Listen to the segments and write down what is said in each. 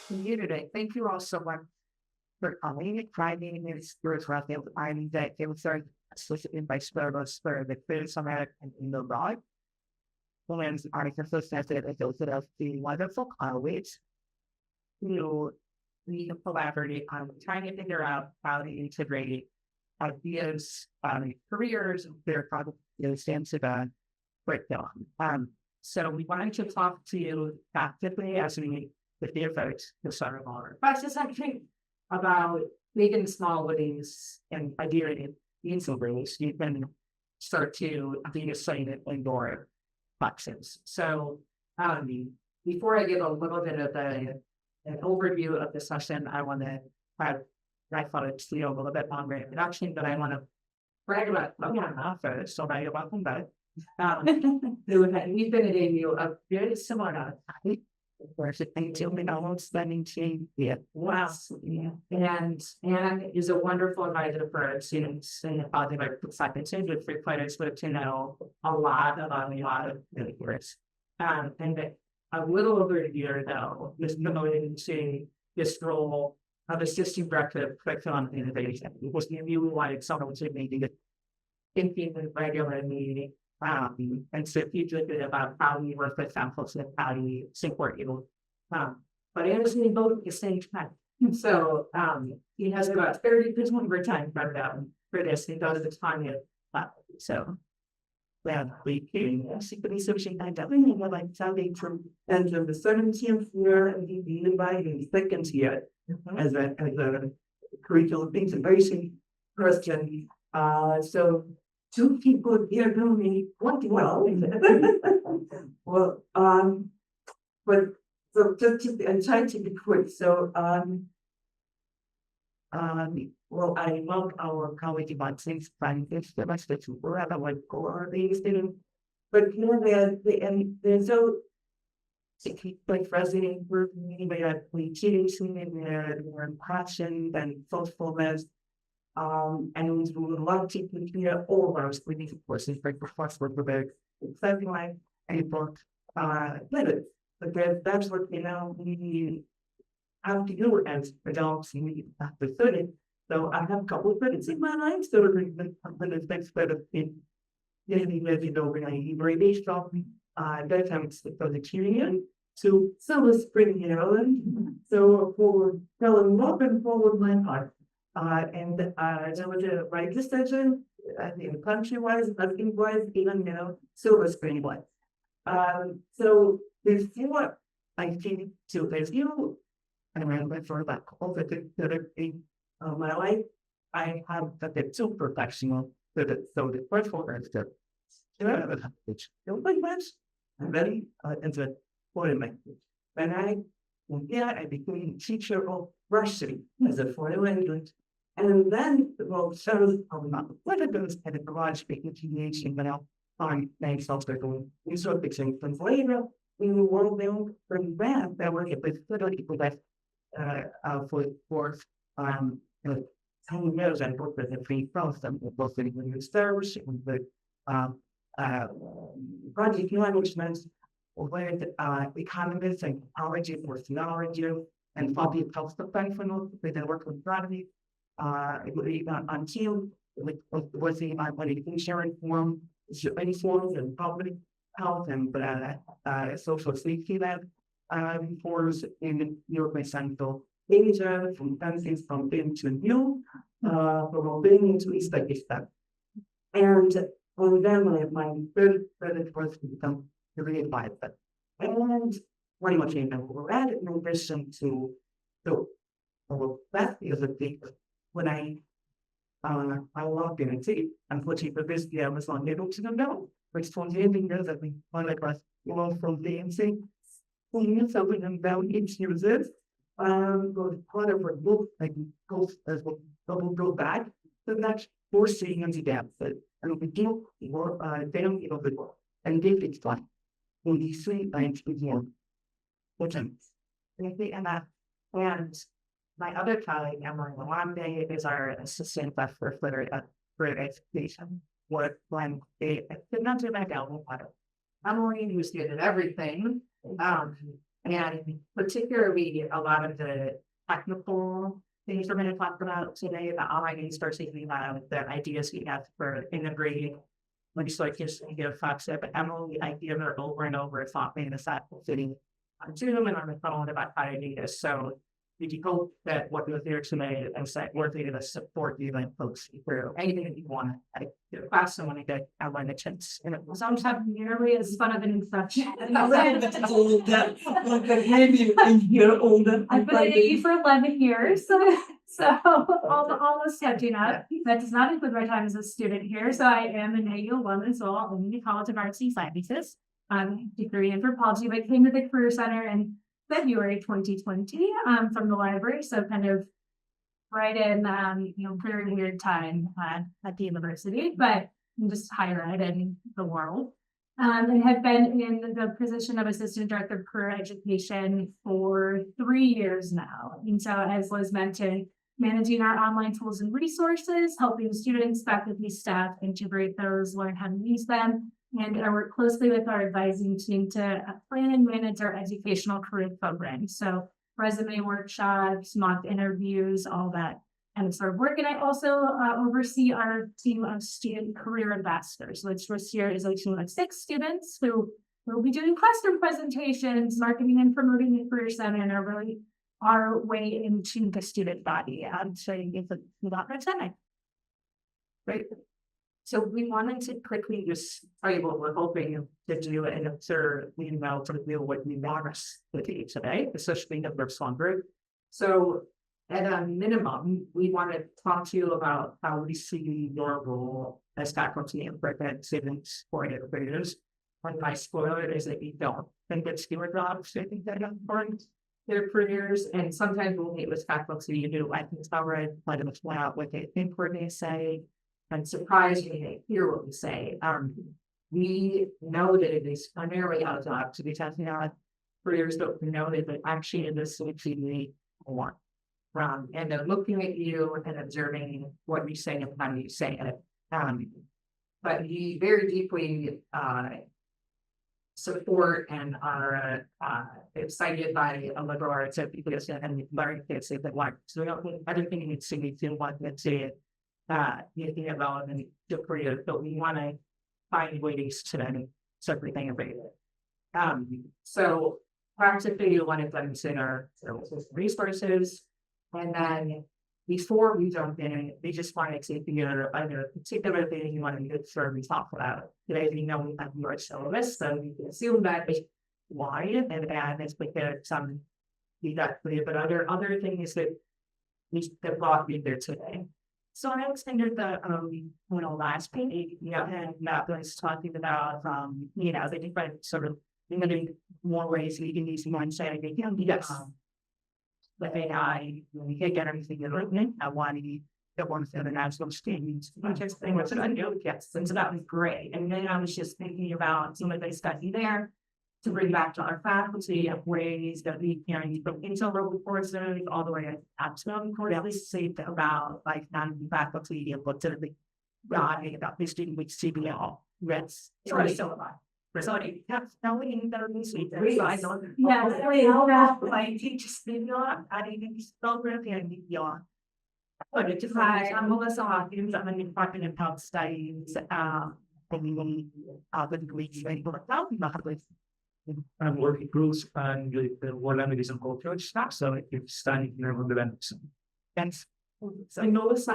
community. Thank you all so much for coming and finding this spiritual finding that it was very solicited by Syllabus for the criticism and in the blog. Women's article says that it was the wonderful colleagues who we collaborated on trying to figure out how to integrate ideas, careers, their product stands to curriculum. So we wanted to talk to you practically as we with the folks who started our process, I think, about big and small weddings and ideally in celebrations. You can start to be assigned in your boxes. So before I give a little bit of an overview of the session, I want to have, I thought it's a little bit longer introduction, but I want to brag about first, so you're welcome back. We've been at AU a very similar amount of time. Of course, until we almost spending change. Yeah. Wow. Yeah. And is a wonderful advisor for students in the positive psychology with requires to know a lot about a lot of careers. And a little over a year ago, was promoted to this role of assistant director of curriculum innovation. It was the new wanted someone to make it thinking regularly. And so future about how we work with samples and how we support you. But it was in both at the same time. So he has about 30% of our time for this. He does the time. So well, we can secretly searching and like sounding from end of the 17th year and he invited the second year as a curriculum integration person. So two people here know me quite well. Well, but so just to, I'm trying to be quick. So, well, I love our college about things, practice, the rest of the world, like core these things. But you know, there's so like resonating group, anybody that we teaching in their passion and thoughtfulness. And we would love to hear all of our screening courses, like the first work with something like a book, later. Because that's what we have to do as adults, we have to study. So I have a couple of credits in my life, so the next credit in getting ready over a very strong, that time it's for the Tyrian. So spring Ireland. So for telling up and forward my heart. And there was a right decision, in country-wise, husband-wise, even silver spring-wise. So there's four, I think, so there's and I remember for that all my life, I have the two professional, so the first one is the which don't like much, and then into foreign language. When I became teacher of Russian as a foreign language. And then the world shows what it goes at the garage speaking TH and now on thanks also going we sort of fixing things later. We will them from that were with little people that for years and work with the free from both the research with the project management with economists and ecology for theology and public health professionals with the work with gravity. Until was the insurance form, any forms and public health and social safety lab forms in Europe and Central Asia, from countries from Bin to New, from Bin to East Pakistan. And then my third credit was to become really advisor. And pretty much we're at in addition to that is a big when I logged in and see, unfortunately for this year, I was not able to know, which told you that we found across from DMC. So we can down each users, go part of our book, like post as well, double go back. So that's forcing on the depth, and we do more down in the book. And this is like when you see lines with more. Which and my other colleague, Emily Mwambe, is our assistant for further education. What when they did not do my down water. Emily, who's good at everything, And particularly a lot of the technical things we're going to talk about today, the online start thinking about the ideas we have for integrating legislation give facts but Emily, I give her over and over talking the fact sitting on Zoom and on the phone about how to do this. So we hope that what we're here tonight is that we're able to support you and folks through anything that you want to class someone to get outline the chance. And it was Sometimes nearly as fun of an introduction. I've been a year older. I've been at AU for 11 years, so almost catching up. That does not include my time as a student here. So I am an AU alum as well, in the College of Arts and Sciences. Degree in anthropology, but came to the Career Center in February 2020 from the library. So kind of right in very weird time at the university, but just higher ed in the world. And have been in the position of Assistant Director of Career Education for 3 years now. And so, as Liz mentioned, managing our online tools and resources, helping students, faculty, staff integrate those, learn how to use them, and I work closely with our advising team to plan and manage our educational career programs. So resume workshops, mock interviews, all that and sort of work. And I also oversee our team of student career ambassadors, which this year is a team of 6 students who will be doing classroom presentations, marketing and promoting the Career Center, and are really our way into the student body. So it's about our time. Great. So we wanted to quickly just tell you what we're hoping to do and observe, sort of do what we want us to do today, especially the first one group. So at a minimum, we want to talk to you about how we see your role as faculty and pregnant students for educators. One my spoiler is that we don't think it's your jobs. I think that important their careers, and sometimes we'll meet with faculty who I think cover let them explain out what they think what they say. And surprisingly, they hear what we say. We know that it is primarily our job to be testing our careers, but we know that actually in this we want from and they're looking at you and observing what you say and how you say it. But we very deeply support and are excited by a liberal arts and people and learning kids that want. So I don't think it's to want to say it. Anything about and the career, but we want to find ways to everything available. So practically you want to consider resources, and then before we jump in, we just want to take the other particular thing you want to get sure we talk about. Today we know we have your syllabus, so we can assume that is wide and it's because some we got clear, but other things that brought me there today. So I extended the last page, and Matt was talking about the different sort of limiting more ways we can use one side. Yes. But AI, when we can't get everything in written, I want to get one for the national standings. Just thing was I know yes, and so that was great. And then I was just thinking about some of the study there to bring back to our faculty of ways that we can use from internal reports all the way to external reports. At least say about like non-faculty and looked at the about this student with CBL. Reds. Sorry, sorry. Telling that we realize on like teach CBL, adding this program and beyond. But it's like I'm Melissa Hawkins. I'm an department of health studies. The Greeks I'm working groups and the world languages and culture stuff. So if studying the events. Thanks. So I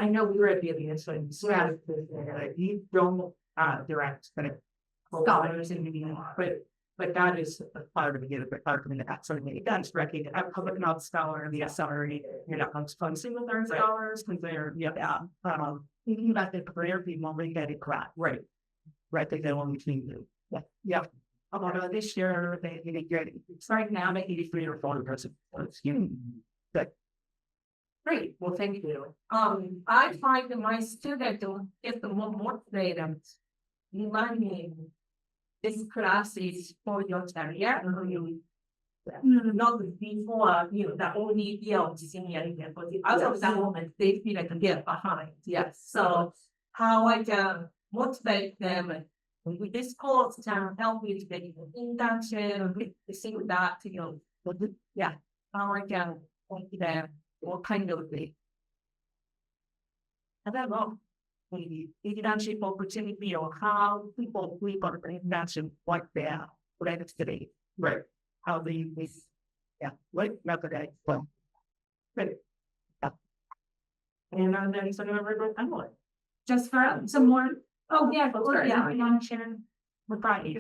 know we were at the audience, so you don't direct kind of scholars in the but that is a part of the that's certainly that's directly a public knowledge scholar, the SRE, you're not focusing with our scholars because they're thinking about the career people really get it correct. Right. They want to do. Yeah. Although this year they get starting now making 83 or 40%. Good. Great. Well, thank you. I find that my students get the more motivated learning this class is for your career. Not before the only field senior, but the other moment they feel like get behind. Yes. So how I can motivate them with this course to help you to get induction with the thing that Yeah, our them what kind of thing. I don't know. Maybe internship opportunity or how people we got an internship like their related today. Right. How they use this. Yeah, what method well. Right. Yeah. And then it's another I'm Just for some more, oh, yeah, Sorry. yeah, we want to share with Brian.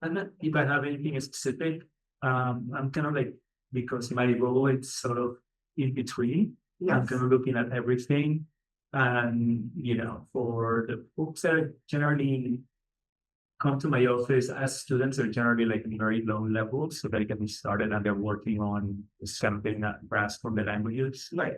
I'm not if I have anything specific. I'm kind of like because my role is sort of in between. I'm Yes. kind of looking at everything. And for the folks that generally come to my office as students are generally like very low levels, so they can be started and they're working on something that grasp from the languages. Right.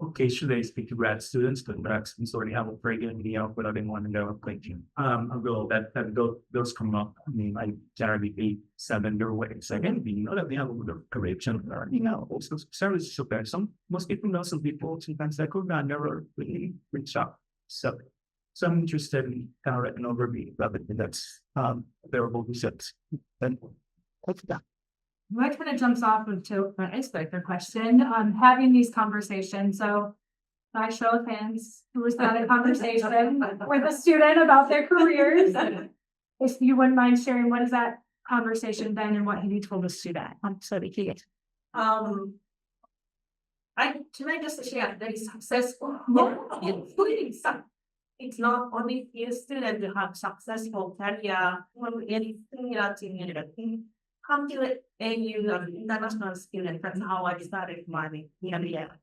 Occasionally I speak to grad students, but grad students already have a pretty good idea of what they want to go like although those come up. I mean, I generally be 7 their way. Second, that they have a good correction or also service support. Most people know some people sometimes I could not never really reach out. So I'm interested in kind of an overview of it that's available to sets. And that's that. What kind of jumps off into an icebreaker question, having these conversations, so by show of hands, who was had a conversation with a student about their careers? If you wouldn't mind sharing, what is that conversation been and what have you told the student? I'm so curious. Can I just share very successful, including some. It's not only few students who have successful career, any similar to come to it and international student. That's how I started my experience.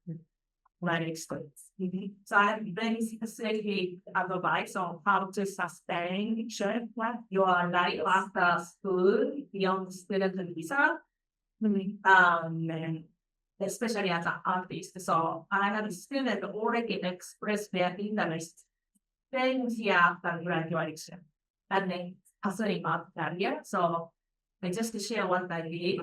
So I have very specific advice on how to sustain your life after school beyond student visa. And especially as an artist. So I have a student already expressed their interest things here after graduation and then pursuing art career. So I just share what I did.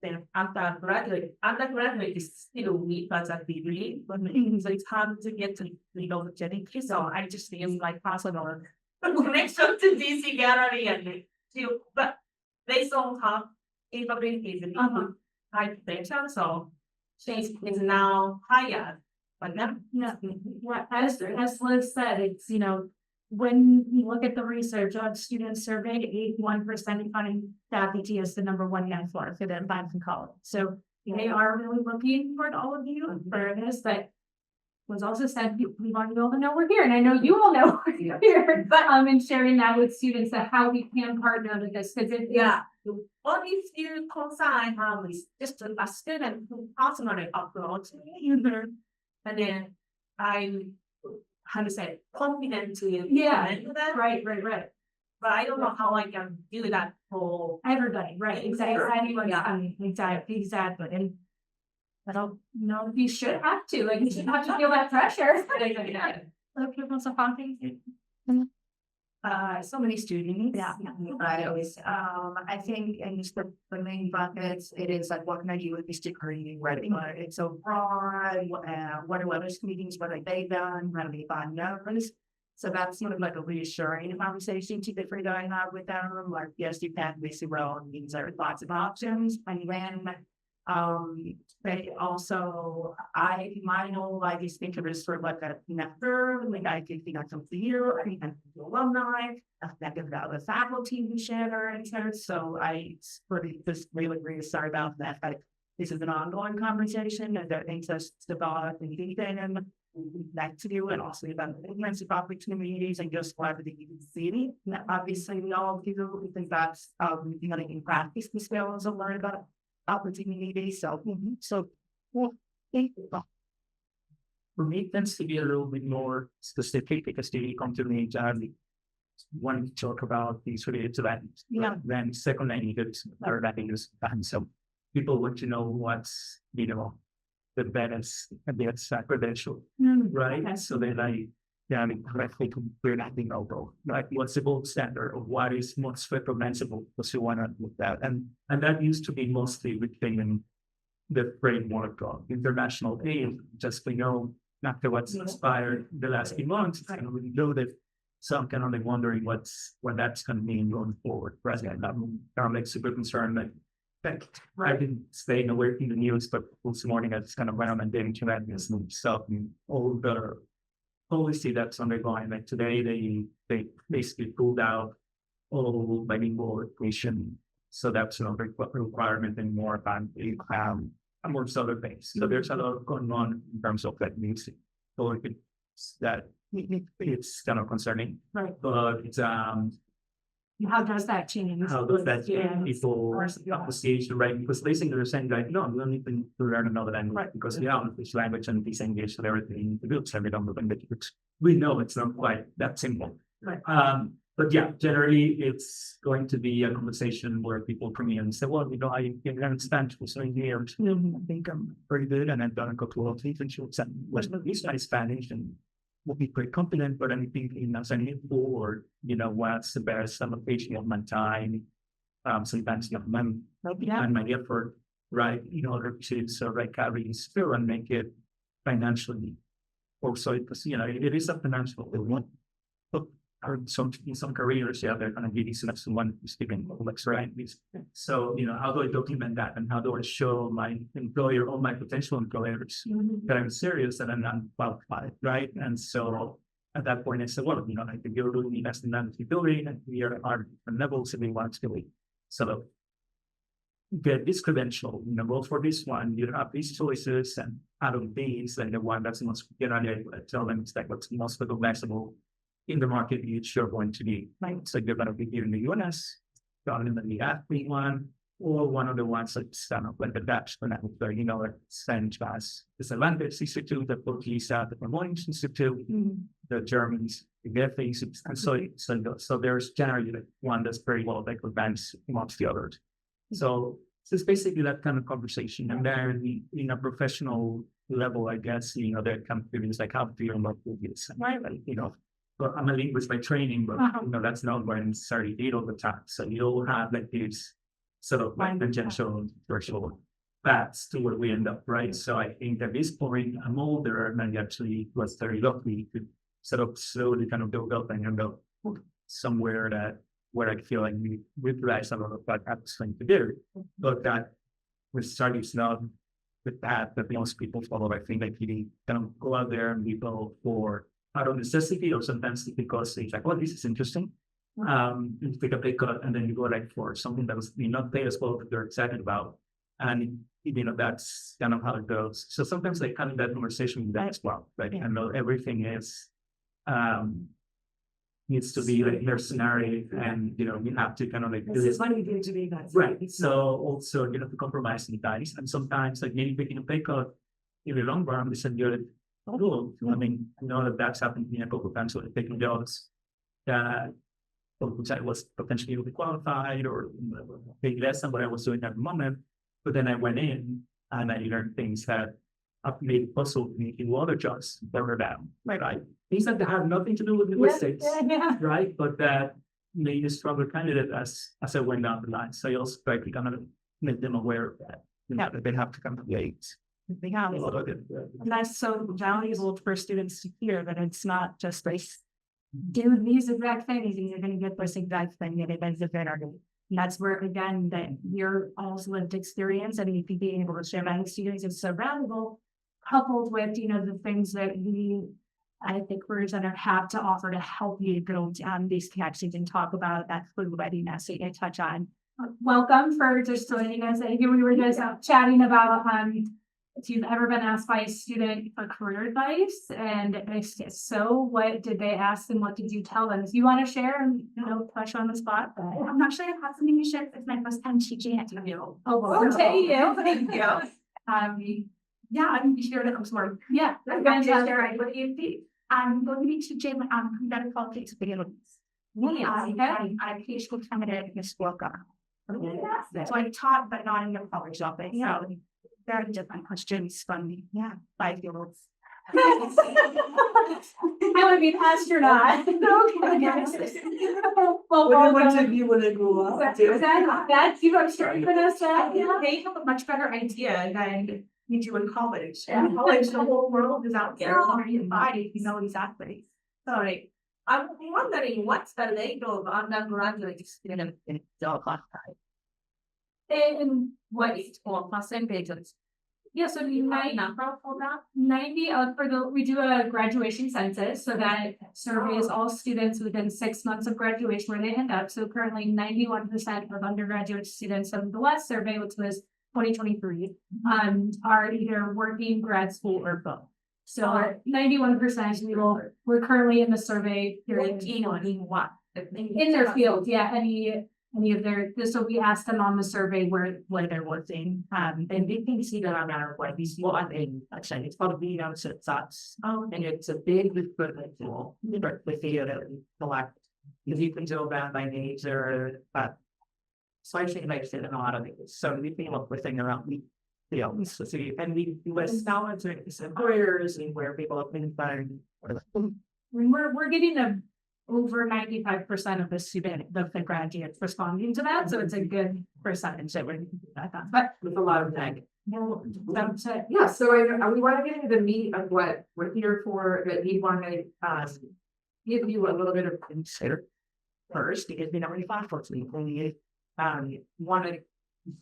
Then undergraduate is still weak as a degree, but so it's hard to get to legal genetics. So I just use my personal connection to DC gallery and but they don't have capabilities in high potential. So she is now hired. But as Liz said, it's, when you look at the research on students surveyed, 81% finding faculty is the number one network for them back in college. So they are really looking for all of you for this, but was also said, we want you all to know we're here. And I know you all know we're here, but and sharing that with students that how we can partner with this, because the only few concern I have is just a student who personally approached me, and then I'm confident to implement that. Right. But I don't know how I can do that for everybody, right? Exactly. Exactly. And I don't know if you should have to, you shouldn't have to feel that pressure. So many students. I always, I think in the main buckets, it is like what can I do with this degree, right? It's so broad, what are others meetings, what have they done, what have they found numbers? So that's sort of like a reassuring conversation to the free going on with them. Like, yes, you can basically roll these are lots of options. And then but also my whole life is think of it as sort of like a connector, like I can think I come to you, I think I'm alumni, that about the faculty we share and so I just really sorry about that. Like this is an ongoing conversation and that makes us develop and them like to do and also about the immense opportunities and just whatever the city. Obviously we all people think that's in practice the skills of learn about opportunities. So thank you. For me, it tends to be a little bit more specific because they come to me generally want to talk about things related to that. Then second language, third language, and so people want to know what's the benefits and the credential, right? Okay. So then correctly we're not being over, like what's the gold standard of what is most recognizable because you want to look that and that used to be mostly within the framework of international aid, just after what's inspired the last few months, and we know that So I'm kind of like wondering what that's going to mean going forward. President, I'm like super concerned that. I've been staying away from the news, but this morning I just kind of went on and did internet news and stuff, and all the policy that's undergoing. Like today, they basically pulled out all bilingual education, so that's not a requirement anymore. But amongst other things, so there's a lot going on in terms of that music. So it's kind of concerning, Right. but How does that change? how does that Yeah. people associate the right? Because basically they're saying like, no, you don't need to learn another language Right. because you have this language and this English and everything to build every language. Which we know it's not quite that simple. Right. But yeah, generally it's going to be a conversation where people come in and say, well, I can learn Spanish for 7 years. I think I'm pretty good, and I've done a couple of things and was at least my Spanish and will be pretty confident, but I'm thinking as I move forward, what's the best allocation of my time, sometimes and my effort, right, in order to sort of carry this through and make it financially also, because it is a financial one. But in some careers, they're going to be these next one who's giving right? So, how do I document that, and how do I show my employer or my potential employers that I'm serious and I'm not qualified, right? And so at that point, I said, well, I think you're doing the nationality building, and we are different levels, and we want to be so get this credential, go for this one, you have these choices, and out of these, and the one that's the most, I tell them it's like what's most recognizable in the market, you're going to be, right? So they're going to be here in the US, down in the athlete one, or one of the ones that stand up like the Dutch, but St. Class Disadvantage Institute, the Portuguese, the Promotions Institute, the Germans, their things. And so there's generally one that's very well recognized amongst the others. So it's basically that kind of conversation. And then in a professional level, I guess, there come things like how to learn with this, right? But I'm a linguist by training, but that's not what I necessarily did all the time. So you'll have like these sort of like tangential threshold paths to where we end up, right? So I think at this point I'm older, and I actually was very lucky to sort of slowly kind of build up and end up somewhere where I feel like we realize some of what I was trying to do, but that with studies not the path that most people follow. I think like you kind of go out there and people for out of necessity, or sometimes because it's like, oh, this is interesting. You take a pay cut, and then you go like for something that was not paid as well that they're excited about. And that's kind of how it goes. So sometimes like having that conversation with that as well, right? I know everything is needs to be like mercenary, and you have to kind of like This is what we do to be guys. right. So also you have to compromise sometimes, and sometimes like maybe taking a pay cut in the long run is a good rule. I mean, I know that's happened to me a couple of times. So taking jobs that which I was potentially qualified or paying less than what I was doing at the moment, but then I went in and I learned things that have made it possible for me to do other jobs that were down. Right. Things that have nothing to do with linguistics, right? But that made a stronger candidate as I went down the line. So I also try to kind of make them aware of that. That they have to come to the aids. They have, and that's so valuable for students to hear that it's not just like do these exact things and you're going to get this exact thing that it is a better. And that's where again that your all's lived experience and you can be able to share that experience is so valuable, coupled with the things that we I think career center have to offer to help you build these connections and talk about that food readiness that you touch on. Welcome for just joining us. I think we were just chatting about if you've ever been asked by a student for career advice, and if so, what did they ask and what did you tell them? If you want to share, pressure on the spot. But I'm not sure I have something to share. It's my first time teaching at AFW. oh, well, thank you. Thank you. Yeah, I'm here to absorb. Yeah, I'm going to share what do you think? I'm going to be teaching combative politics videos. I teach with candidate Miss Walker. So I taught, but not in the college office. So very different questions from 5-year-olds. I would be an astronaut. Well, welcome. You want to grow up? That you have started with us. They have a much better idea than you do in college. In college, the whole world is out there. Your body, you know exactly. Sorry. I'm wondering what's the rate of undergraduate student in job lifetime? And what It's for percentages. Yeah, so Number for that? 90 we do a graduation census, so that surveys all students within 6 months of graduation where they end up. So currently 91% of undergraduate students of the last survey, which was 2023, are either working, grad school, or both. So 91% we're currently in the survey period. In what? In their field, yeah, any of their, so we asked them on the survey where they're working, And they can see that I'm out of like these what in actually it's called being out at SATS. And it's a big recruitment tool. But with the collect if you can go around by age or so I think I said a lot of it. So we came up with thing around the so and we was now it's employers and where people have been fired. we're getting over 95% of the graduates responding to that, so it's a good percentage that we're at that. But With a lot of that. that's it. Yeah, so we want to get into the meat of what we're here for, but we want to give you a little bit of consider first, because we know any faculty, we want to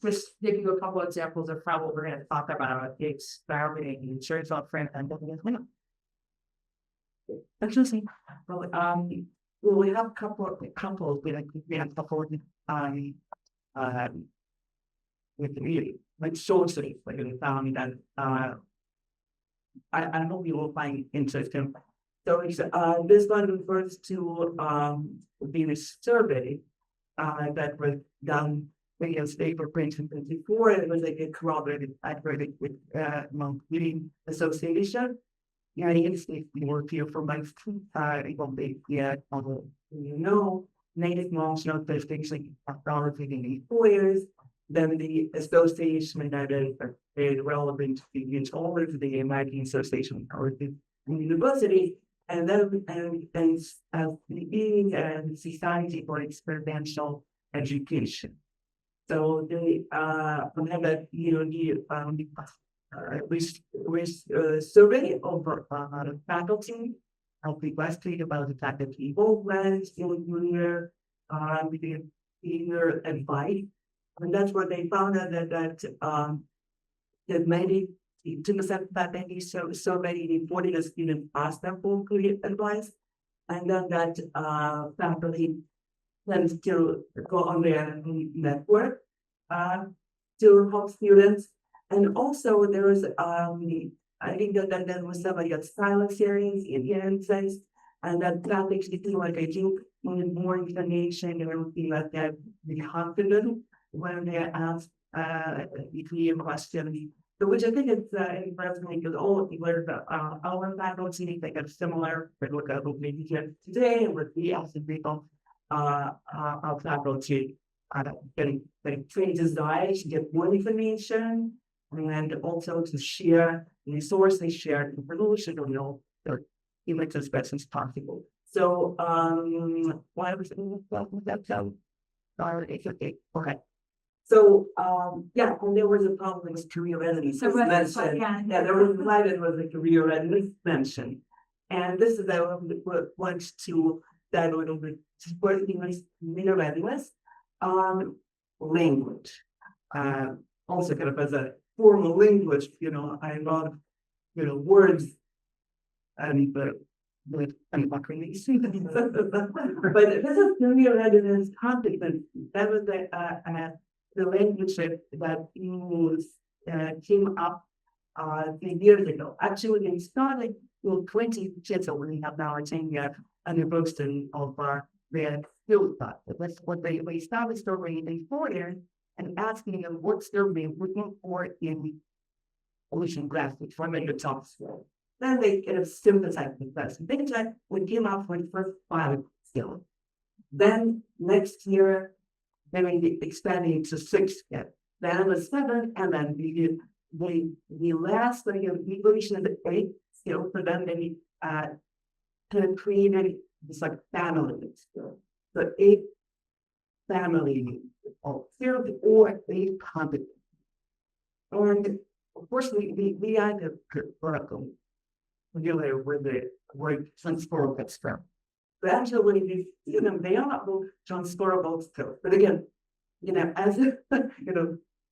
just give you a couple of examples of how what we're going to talk about. It's experimenting insurance on friend and interesting. Well, we have a couple we have a couple with the meeting, like sources, like we found that I hope you will find interesting. So it's this one refers to the survey that was done in state for Princeton before it was like a corroborated with Mount Reading Association. Yeah, it's work here for my people big native national statistics like employers, then the association that is relevant to the all of the American Association or the university, and then the Society for Experiential Education. So they have that with survey over faculty, helping questions about the fact that people plans junior advice, and that's what they found out that many to the fact that many so many reported a student asked them for career advice, and then that faculty tends to go on their network to help students. And also there was I think that there was somebody got silent series in the end says, and that makes me feel like I do need more information and everything like that, be confident when they ask between questions. So which I think it's impressive because all of people our faculty think it's similar, but look at what maybe here today and with the asking people our faculty getting trained desire to get more information and also to share resources, share information, or even as best as possible. So why was that so? Okay. So yeah, and there was a problem with career readiness. So mentioned. Yeah, there was why there was a career readiness mentioned. And this is what wants to dive a little bit support career readiness language. Also kind of as a formal language, I love words and I'm not really see but this is career readiness competence. That was the language that came up 3 years ago. Actually, they started 20 kids that we have now are saying and the Boston of their field thought. That's what they started surveying in 4 years and asking them what's their main looking for in solution graphics from the top skill. Then they kind of synthesize the question. Things like we came up with first 5 skills. Then next year, then we expanding to 6 skills. Then it was 7, and then we did the last the evolution of the 8 skills. So then they kind of created this like family skill. The 8 family of skills or 8 competence. And of course, we had the curriculum with the word transferable from. gradually, they are not transferable skills. But again, as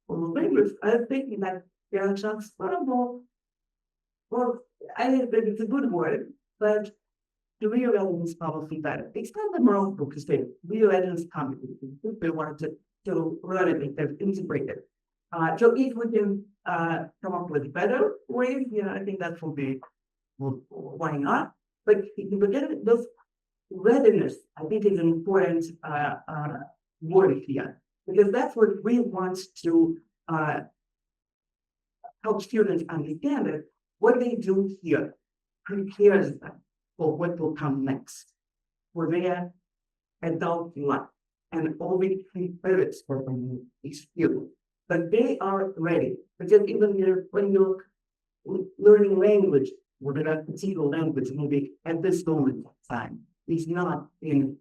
language, I think that they are transferable. Well, I think that it's a good word, but the real element is probably better. It's not the moral book to say real evidence competency. They wanted to learn it, they've integrated. So if we can come up with better ways, I think that will be, why not? But again, those readiness, I think, is an important word here, because that's what we want to help students understand that what they do here prepares them for what will come next, for their adult life, and all the prepares for them is here. But they are ready, because even when you're learning language, we're going to see the language maybe at this moment in time is not in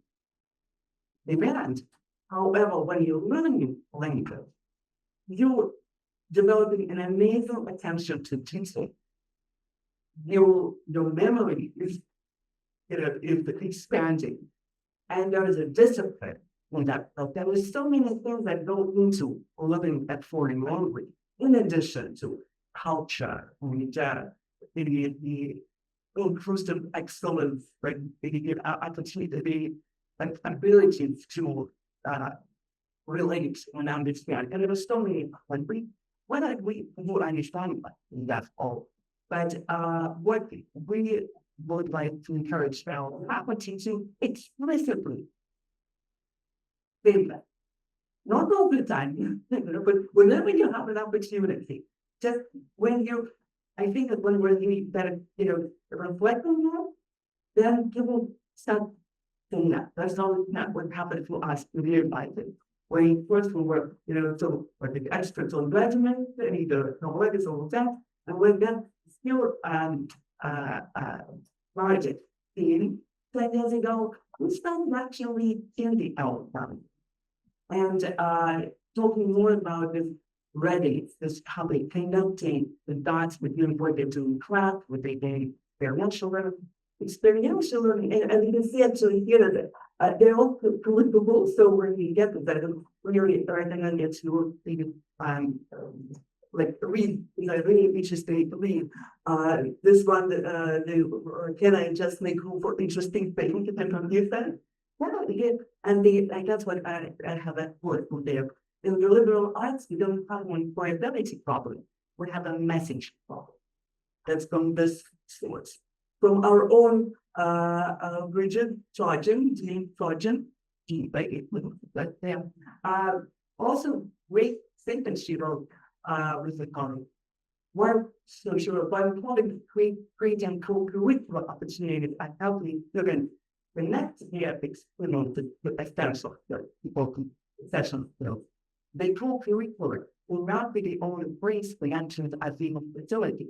demand. However, when you're learning language, you're developing an amazing attention to detail. Your memory is expanding, and there is a discipline in that. There are so many things that go into learning that foreign language, in addition to culture and the inclusive excellence, right? They give opportunity, the ability to relate and understand. And there are so many, we would understand that all. But what we would like to encourage our faculty to explicitly say that. Not all the time, but whenever you have an opportunity, just when I think that when we're really better, reflect on that, then you will start doing that. That's not what happened to us in the advising. When first we were, so with the experts on graduate, then either knowledge or that, and when that still project in 10 years ago, we started actually in the outbound. And talking more about this readiness, this how they connecting the dots between what they do in class, what they do experiential learning, and you can see actually here that they're all political. So when you get to that, really starting to get to like read, really interesting to read. This one, can I just make room for interesting things and confuse that? Well, again, and that's what I have that word there. In the liberal arts, we don't have an employability problem. We have a message problem. That's from this source. From our own Bridget Trojan, also great sentence she wrote with the comment. One social by create and co-curricular opportunities and helping children connect the ethics, the essential people session skills. The co-curricular will not be the only place for entries as the facility.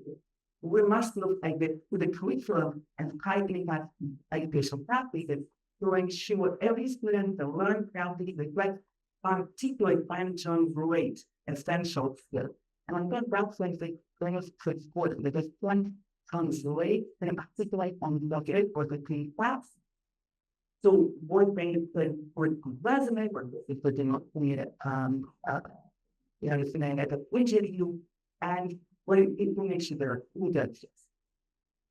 We must look at the curriculum and tightening that educational practices to ensure every student will learn proudly the right, particularly financial great essential skills. And I think that's when they bring us to support because one comes late and particularly on the located for the class. So one thing that would resume or if they did not need it, understanding that the widget you and what information there, who does this?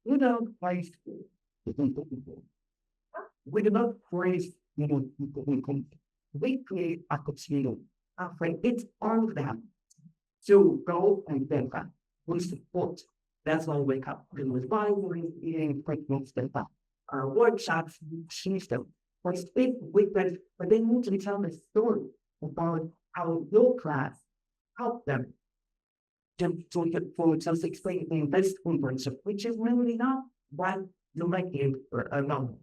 We don't place we do not praise we create opportunity when it's on them. So go and then we support. That's why we wake up in with Bible eating breakfast and workshops, change them. For speak with them, but they need to tell a story about how your class helped them to get forward. So explain the best internship, which is really not what you might give or alone.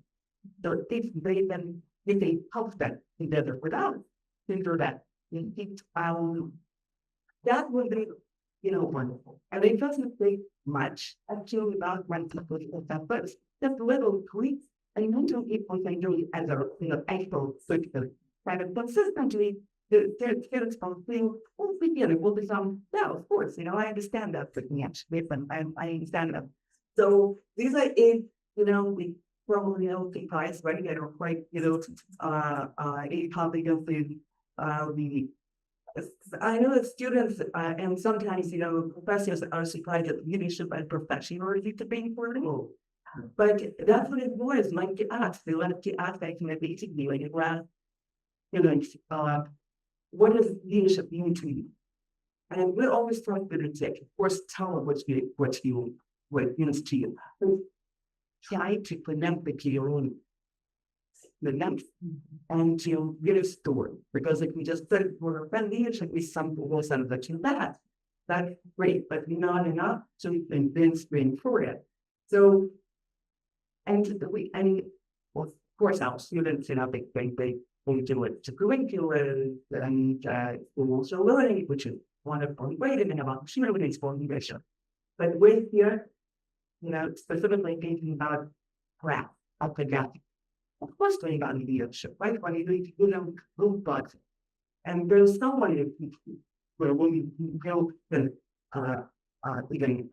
So if they help them together without into that, that would be wonderful. And it doesn't take much actually about when people do that first. Just little tweaks and you do people can do it as a actual circular. And consistently the students don't think, it will be some, yeah, of course, I understand that, but actually, I understand that. So these are it, we from, the guys, right, that are quite, a topic of the, I know that students, and sometimes, professors are surprised at leadership and professionalism to be important. But that's what it was, like to ask, they like to ask, like, basically, like, what does leadership mean to you? And we're always trying to take, of course, tell them what means to you. Try to connect it to your own the next and to get a story. Because if we just said we're friendly, it should be something more than that you that. That's great, but not enough to convince for it. So, and of course, our students, they do it to curriculum and also learning, which is wonderful, great, and about opportunities for leadership. But with here, specifically thinking about craft, academic, of course, thinking about leadership, right? When you group bugs, and there's someone where when you go even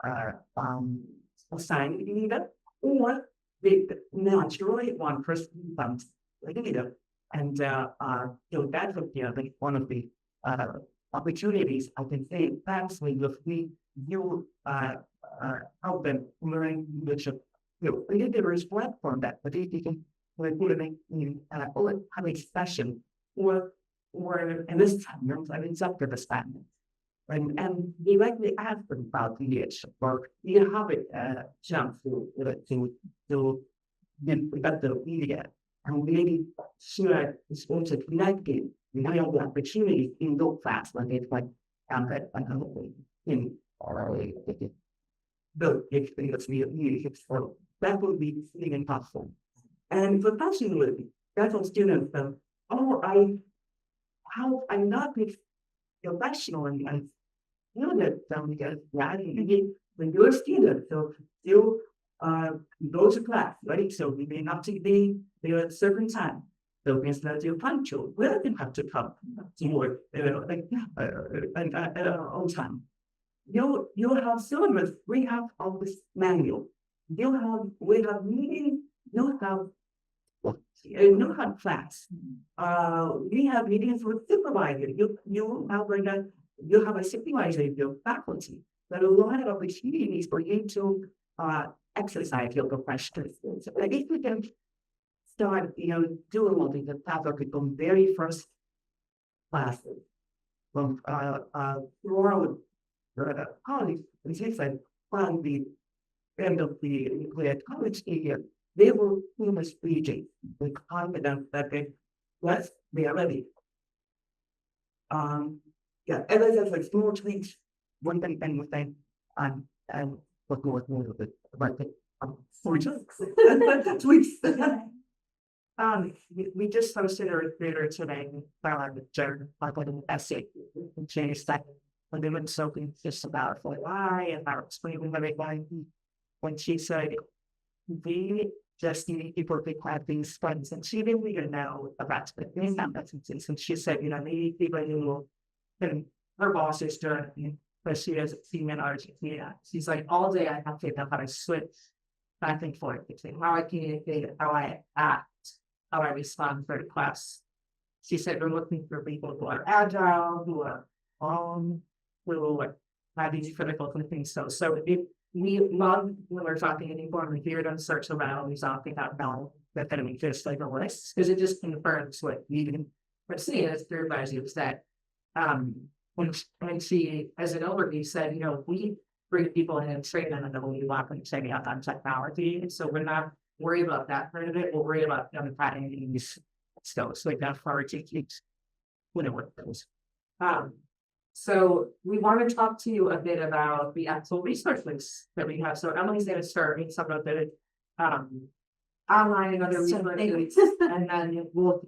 assign leader, or they naturally one person becomes a leader. And that would be like one of the opportunities I can say that's when you help them learn leadership. There is platform that, but they can put it in have a session or in this time, I mean, it's up to the standard. And they likely ask them about leadership, or you have it chance to get the leader. And maybe sure it's also connected. We have the opportunity in those class when it's like in or the experience leadership for that would be even possible. And professionally, that's what students I'm not professional and that because when you're a student, so you go to class, right? So we may not be there at a certain time. So instead of you're punctual, we don't have to come to work, on time. You'll have syllabus, we have all this manual. We have meetings, you'll have class. We have meetings with supervisor. You have a supervisor of your faculty. But a lot of opportunities for you to exercise your professional skills. So I think we can start, doing what the faculty from very first classes from throughout the college. And since I found the end of the college year, they were almost speaking with confidence that they are ready. And there's like small tweaks, one thing with them, and what more of it, but tweaks. We just hosted a recruiter today, I put an essay and changed that. When they went something just about why and how explaining everything. When she said, we just need people to have these funds, and she didn't even know about the thing and she said, maybe people who and her boss is doing, but she has seen in Argentina. She's like, all day I have to know how to switch back and forth between how I communicate, how I act, how I respond for the class. She said, we're looking for people who are agile, who are who have these critical thinking. So if we love when we're talking anymore, we hear them search around, we talking about now that kind of exists like a list, because it just confirms what we can see as third advisors that when she, as an overview, said, we bring people in and train them, and then we walk them setting up on technology. And so we're not worried about that part of it. We'll worry about them finding these skills like that for our teachers when it works. So we want to talk to you a bit about the actual resources that we have. So Emily's going to start with some of the online and other resources, and then we'll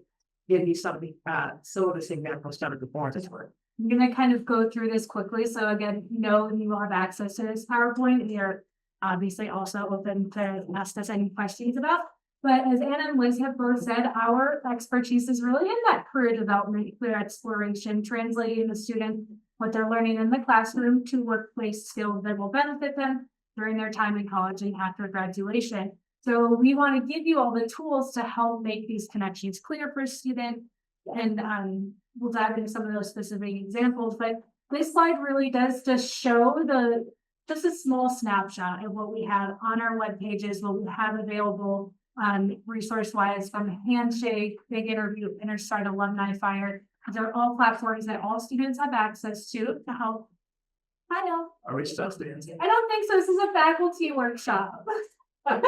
give you something syllabus examples out of the board as well. I'm going to kind of go through this quickly. So again, you will have access to this PowerPoint. We are obviously also open to ask us any questions about. But as Anna and Liz have both said, our expertise is really in that career development, career exploration, translating the student what they're learning in the classroom to workplace skills that will benefit them during their time in college and after graduation. So we want to give you all the tools to help make these connections clear for a student. And we'll dive into some of those specific examples, but this slide really does just show just a small snapshot of what we have on our web pages, what we have available resource-wise, from Handshake, Big Interview, InterStart, Alumni Fire. These are all platforms that all students have access to help. I know. Are we still students? I don't think so. This is a faculty workshop. You're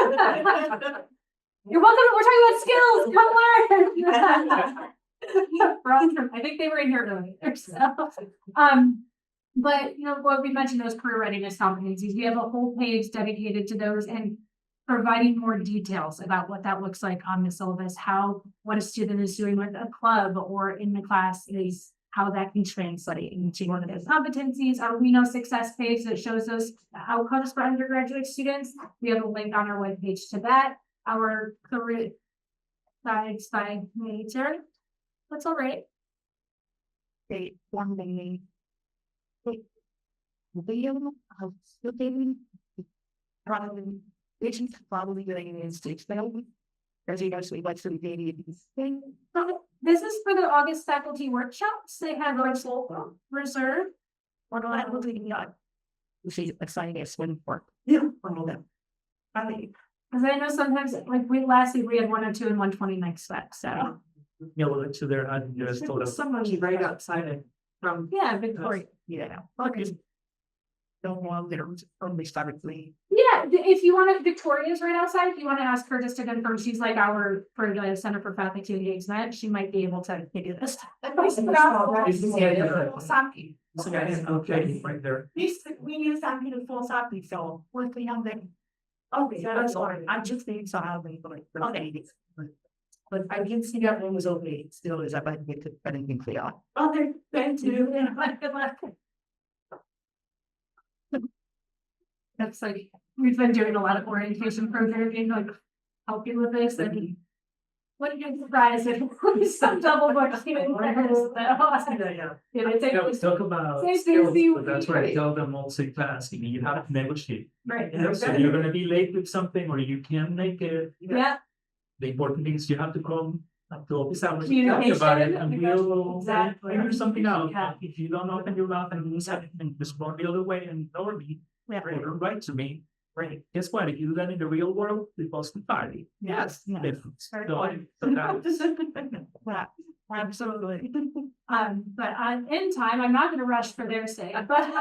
welcome. We're talking about skills. Come learn. I think they were in here earlier. So, but what we mentioned, those career readiness competencies, we have a whole page dedicated to those and providing more details about what that looks like on the syllabus, what a student is doing with a club or in the class is how that can translate into one of those competencies. Our We Know Success page that shows us outcomes for undergraduate students. We have a link on our webpage to that. Our career slides by major. That's all right. They one thing video of student probably patients probably getting in stage level. As you guys, we like to be thing. This is for the August faculty workshops. They have our soul reserve. What do I look at? You see, assigning a swim for. Yeah, one of them. I mean, Because I know sometimes, like last week we had 102 and 120 next week. So Yeah, well, to their just told us. somebody right outside it from. yeah, Victoria. Yeah, okay. Don't want their only started clean. Yeah, if you want to, Victoria's right outside. If you want to ask her just to confirm, she's like our for the Center for Faculty Engagement. She might be able to give you this. Something. Okay, right there. We use something for something, so we're clean on them. Okay, that's all right. I'm just saying so how they like. Okay. But I didn't see that one was okay. It still is. I might get to anything clear. Okay, thank you. Good luck. That's like we've been doing a lot of orientation programming, like help you with this. And what are you surprised if some double books? Talk about Same skills, thing, but that's why I tell them also in class, you have to negotiate. Right. So you're gonna be late with something or you can't make it. Yeah. The important thing is you have to come up to office hours, talk Communication. about it, and we'll Exactly. figure something out. Yeah. If you don't open your mouth and use it and just go the other way and ignore me, or right to me, right? Guess what? If you do that in the real world, we post the party. Yes. Different. Very So, good. Yeah, absolutely. But in time, I'm not going to rush for their sake, but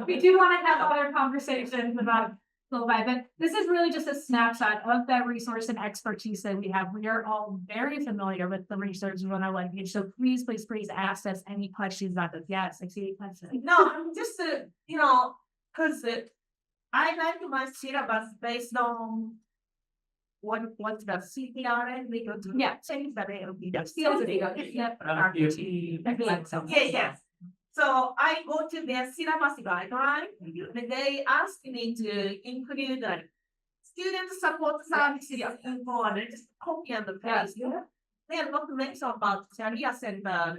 we do want to have other conversations about syllabi. But this is really just a snapshot of that resource and expertise that we have. We are all very familiar with the resources on our webpage, so please ask us any questions about this. Yes, I see questions. No, just because I like my syllabus based on what's the CPR they go to. Yeah. Things that they will be the Skills. skills they go to. Yes. So I go to their syllabus guideline, and they ask me to include the student support services info and just copy and paste. They are not mentioned about career center,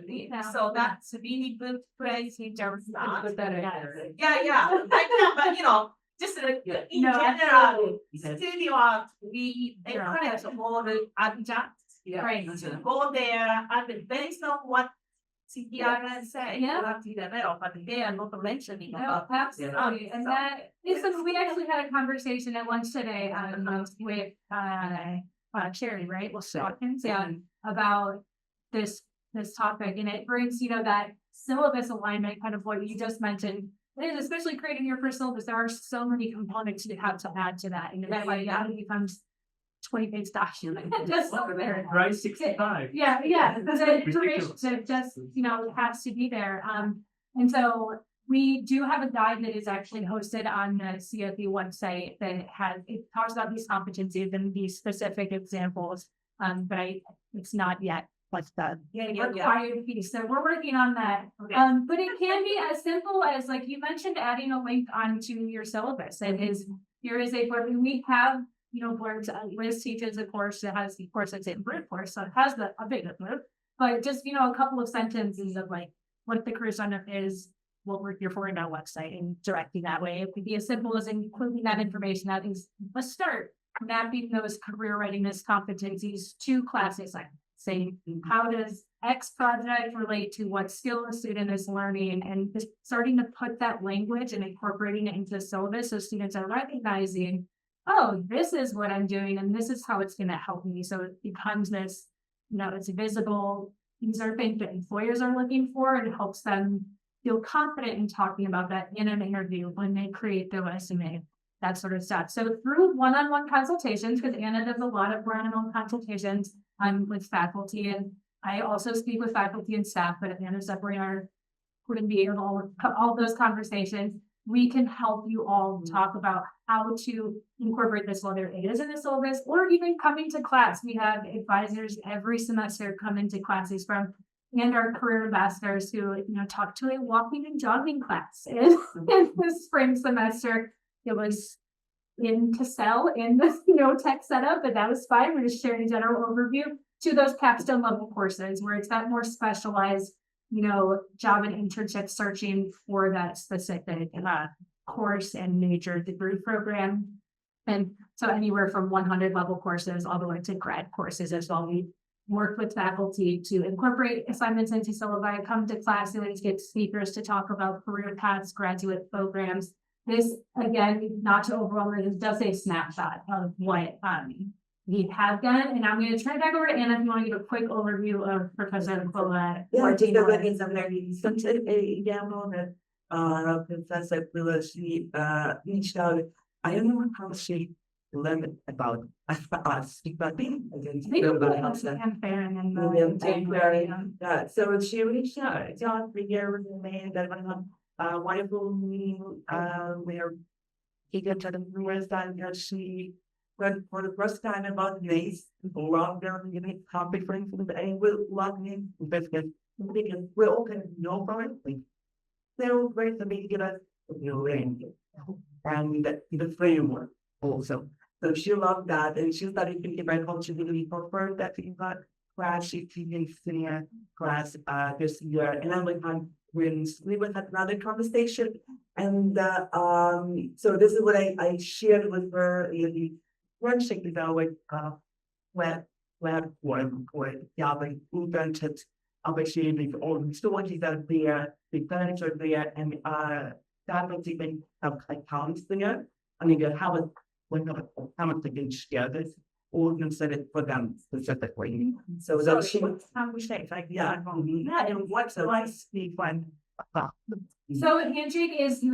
so that's a really good place in terms of that. Yeah. I know, but just in general, studio we encourage all the adjuncts to go there and based on what CPR say, but they are not mentioning about. Absolutely, and that is something we actually had a conversation at lunch today with Sherry, right? Well, Watkins, about this topic, and it brings that syllabus alignment, kind of what you just mentioned. And especially creating your first syllabus, there are so many components you have to add to that, and that way it becomes 20-page document. Just over there. Right, 65. Yeah, because it just it has to be there. And so we do have a guide that is actually hosted on the CFE website that talks about these competencies and these specific examples. But it's not yet what's the required piece. So we're working on that. Okay. But it can be as simple as, like you mentioned, adding a link onto your syllabus. Here is a board. We have boards. Liz teaches a course that has the course that's in brute course, so it has a big group. But just a couple of sentences of like what the career center is, what we're here for in our website, and directing that way. It could be as simple as including that information. That is a start. mapping those career readiness competencies to class assignments. Saying, how does X project relate to what skill a student is learning, and just starting to put that language and incorporating it into the syllabus so students are recognizing, oh, this is what I'm doing and this is how it's going to help me. So it becomes this, it's visible. These are things that employers are looking for, and it helps them feel confident in talking about that in an interview when they create their resume, that sort of stuff. So through one-on-one consultations, because Anna does a lot of one-on-one consultations with faculty, and I also speak with faculty and staff, but Anna separately wouldn't be able to all those conversations. We can help you all talk about how to incorporate this, whether it is in the syllabus or even coming to class. We have advisors every semester come into classes and our career ambassadors who, talk to a walking and jogging class in the spring semester. It was in Cassell in the tech setup, but that was fine. We're just sharing a general overview to those capstone level courses where it's that more specialized, job and internship searching for that specific course and major degree program. And so anywhere from 100 level courses all the way to grad courses as well. We work with faculty to incorporate assignments into syllabi, come to classes, get speakers to talk about career paths, graduate programs. This, again, not to overwhelm it, is just a snapshot of what we have done. And I'm going to turn it back over to Anna if you want to give a quick overview of Professor Nicola. Yeah, just the way some something example that Professor Nicola, she reached out. I don't know how she learned about speak about being against so she reached out. John Brigger remained that wonderful meeting where he got to the first time that she went for the first time about race, longer giving topic for instance, and we're logging in because we're all kind of know about it. They're all great to me to give us range and the framework also. So she loved that, and she started thinking about how she really preferred that in that class. She in senior class this year, and I'm like, when we would have another conversation, and so this is what I shared with her in the friendship with web work or like internships. Obviously, all the students that there, the parents are there, and faculty they have accounts there. I mean, they have a how much they can share this or consider it for them specifically. So that she would conversation like and what's the last the fun. So Handshake is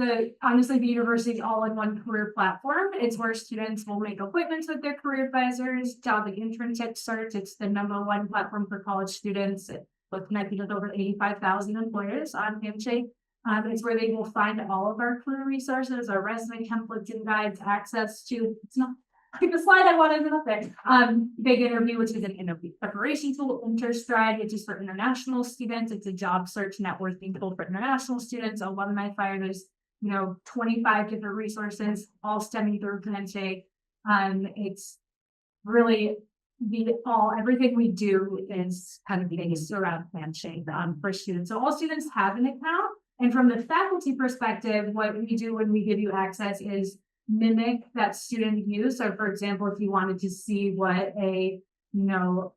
honestly the university's all-in-one career platform. It's where students will make appointments with their career advisors, job and internship search. It's the #1 platform for college students. It's connected with over 85,000 employers on Handshake. It's where they will find all of our career resources, our resume templates and guides, access to, it's not the slide I wanted to up there. Big Interview, which is an interview preparation tool, Interstride, which is for international students. It's a job search networking tool for international students. Alumni Fire, there's 25 different resources, all stemming through Handshake. It's really everything we do is kind of based around Handshake for students. So all students have an account. And from the faculty perspective, what we do when we give you access is mimic that student use. So for example, if you wanted to see what a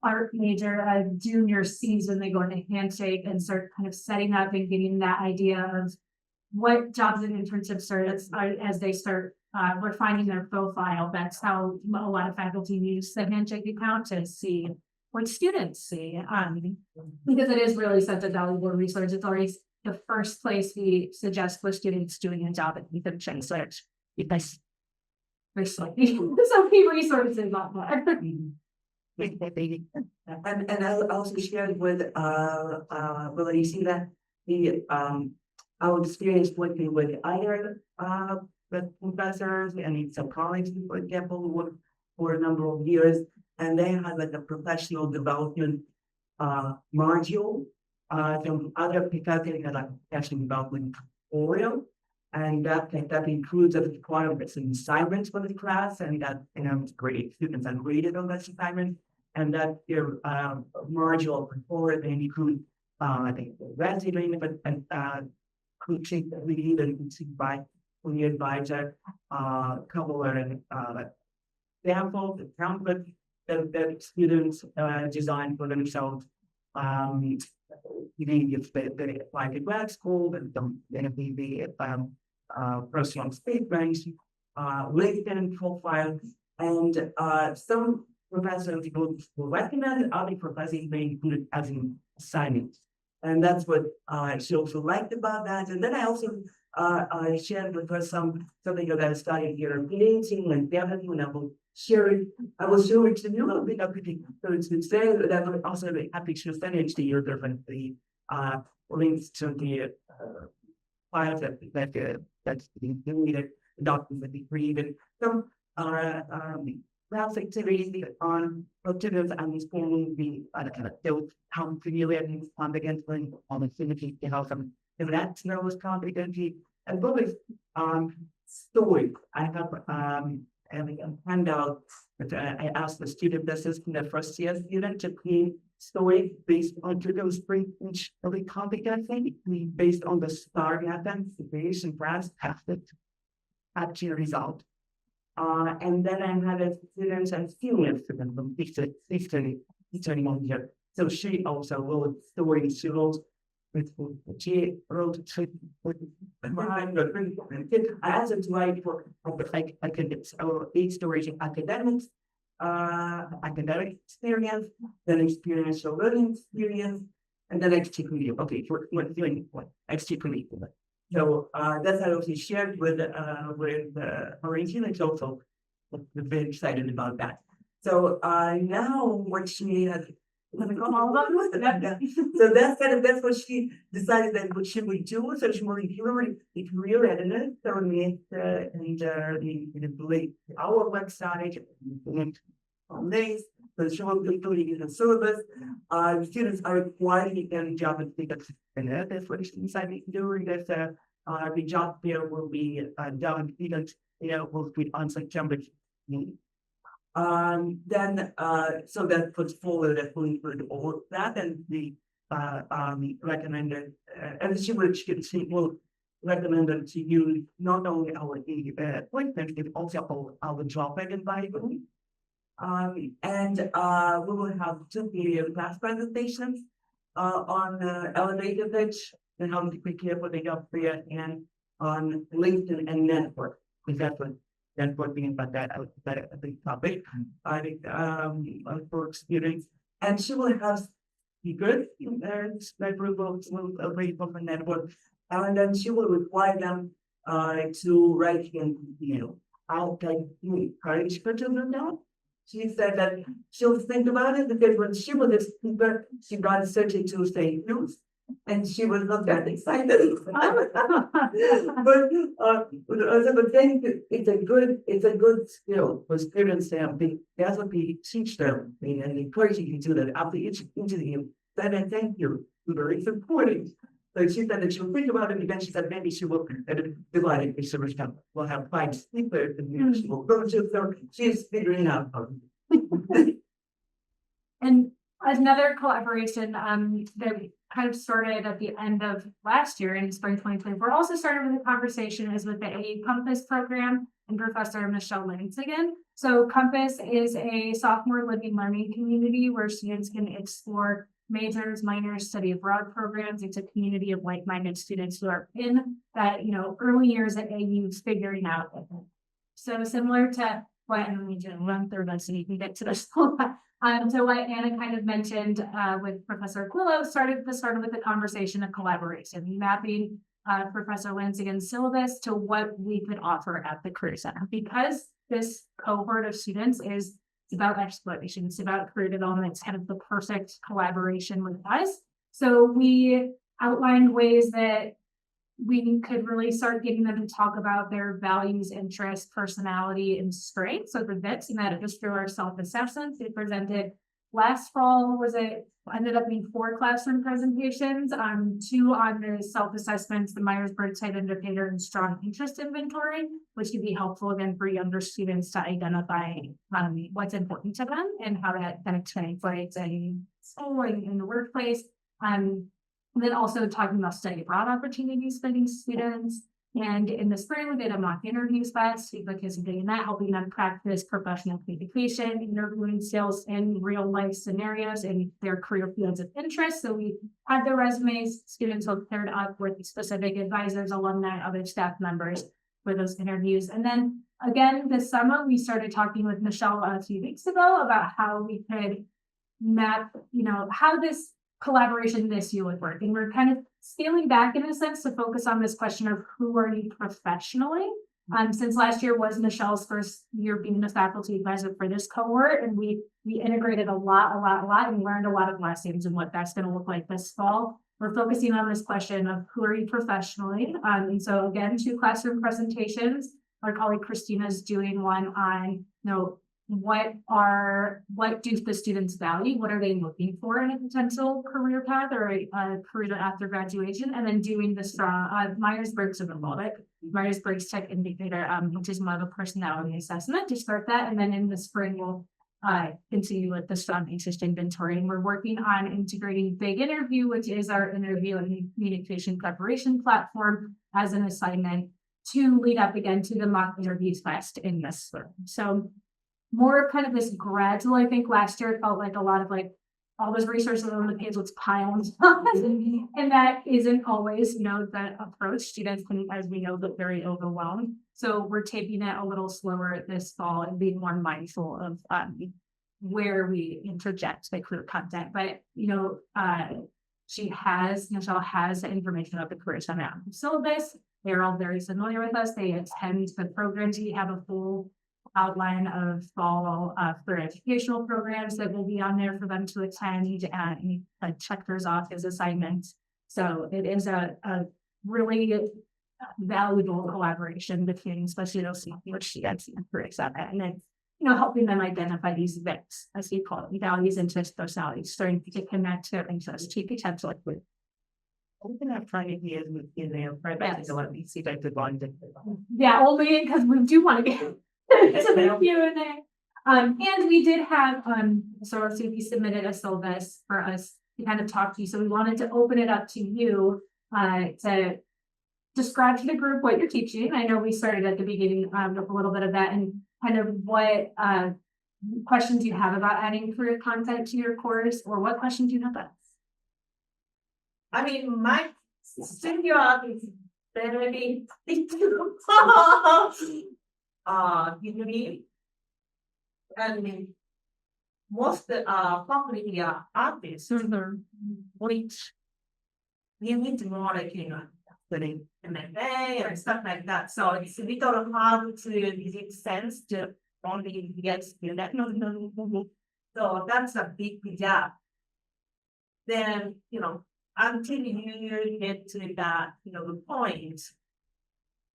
art major, a junior sees when they go into Handshake and start kind of setting up and getting that idea of what jobs and internships are as they start refining their profile. That's how a lot of faculty use the Handshake account to see what students see. Because it is really such a valuable resource. It's always the first place we suggest for students doing a job at internship search. Because there's so many resources out there. And I also shared with Alicia that our experience working with other professors and some colleagues, for example, who worked for a number of years, and they had like a professional development module. Some other professors had like professional development tutorial. And that includes as part of some assignments for the class, and that great students are graded on that assignment, and that your module before they include I think resume and coaching that we need and by the advisor cover and sample, the template that students design for themselves. If they apply to grad school, then be personal statements, LinkedIn profile, and some professors will recommend, other professors may include it as an assignment. And that's what she also liked about that. And then I also shared with her something that I studied here in painting and definitely when I will share it, I will show it to you a little bit of it. So it's to say that I would also be happy to finish the year differently. Links to the files that's being deleted, the documents that we created. Some last activity on objectives and responding the those how familiar and competent when on the syllabus to help them if that's nervous competency as well as story. I have having a handout that I asked the student this is in the first year student to create story based on those three each of the competency based on the star happen situation brass tested actual result. And then I had a student and students to them from 21 years. So she also wrote stories. She wrote she wrote I asked her to write for like academics or 8 stories in academics, academic experience, then experiential learning experience, and then extracurricular. Okay, for doing what extracurricular. So that's how she shared with Maureen, and also very excited about that. So now what she has so that's what she decided that what she would do. So she will review it career readiness, so the our website and on this. So she will be including in the syllabus. Students are required to get a job and think that's what she decided to do. That the job fair will be done because will be on September. Then so that puts forward that will include all of that and the recommended and she will recommend to use not only our appointment but also our job environment. And we will have 2 video class presentations on elevator pitch and how to prepare for the job fair and on LinkedIn and network because that's what being about that a big topic. I think for experience, and she will have speakers that will available for network, and then she will require them to write in I'll encourage her to do that. She said that she'll think about it because when she was a speaker, she got such a Tuesday news. And she was not that excited. but then it's a good skill for students to have that's what we teach them and encourage you to do that after each interview. Then I thank you. Very supporting. So she said that she'll think about it and then she said maybe she will divide it. She will have 5 speakers and she will go to so she's figuring out how to And another collaboration that we kind of started at the end of last year in spring 2024, also started with a conversation is with the AU Compass program and Professor Michelle Linsigan. So Compass is a sophomore living learning community where students can explore majors, minors, study abroad programs. It's a community of like-minded students who are in that, early years at AU figuring out. So similar to what, and let me just run through that so you can get to this. So what Anna kind of mentioned with Professor Quillo started with the conversation of collaboration, mapping Professor Linsigan's syllabus to what we could offer at the Career Center. Because this cohort of students is about exploration, it's about career development, it's kind of the perfect collaboration with us. So we outlined ways that we could really start getting them to talk about their values, interests, personality, and strengths. So the VITs, and that just through our self-assessments, they presented last fall ended up being 4 classroom presentations, 2 on the self-assessments, the Myers-Briggs Type Indicator and strong interest inventory, which could be helpful again for younger students to identify what's important to them and how that kind of translates in school and in the workplace. And then also talking about study abroad opportunities for these students, And in the spring, we did a mock interviews class, we participated in that, helping them practice professional communication, interviewing skills in real life scenarios and their career fields of interest. So we had their resumes, students were paired up with specific advisors, alumni, other staff members for those interviews. And then again, this summer, we started talking with Michelle a few weeks ago about how we could map, how this collaboration this year would work. And we're kind of scaling back in a sense to focus on this question of who are you professionally? Since last year was Michelle's first year being a faculty advisor for this cohort, and we integrated a lot, and learned a lot of lessons and what that's going to look like this fall. We're focusing on this question of who are you professionally? And so again, 2 classroom presentations. Our colleague Christina is doing one on, what do the students value? What are they looking for in a potential career path or a career after graduation? And then doing the strong Myers-Briggs of Myers-Briggs Tech Indicator, which is more of a personality assessment to start that. And then in the spring, we'll continue with the strong interest inventory. And we're working on integrating Big Interview, which is our interview and communication preparation platform, as an assignment to lead up again to the mock interviews fest in this spring. So more kind of this gradual, I think last year it felt like a lot of all those resources on the page was piled on. And that isn't always, the approach. Students can, as we know, get very overwhelmed. So we're taking it a little slower this fall and being more mindful of where we interject the career content. But, Michelle has the information about the career center syllabus. They're all very familiar with us. They attend the programs. We have a full outline of fall for educational programs that will be on there for them to attend and check those off as assignments. So it is a really valuable collaboration between especially those which she gets and then helping them identify these VICs, as you call it, values, interests, personalities, starting to connect their interests to potential. I'm gonna have trying to hear in there, right? So let me see if I could bond it. Yeah, only because we do want to get to the Q&A. And we did have, so Suki submitted a syllabus for us to kind of talk to you. So we wanted to open it up to you to describe to the group what you're teaching. I know we started at the beginning with a little bit of that and kind of what questions you have about adding career content to your course, or what questions you have about. I mean, my studio is very and most probably artists which you need to know studying MFA and stuff like that. So it's a little hard to get sense to only get that. So that's a big job. Then until you get to that, the point,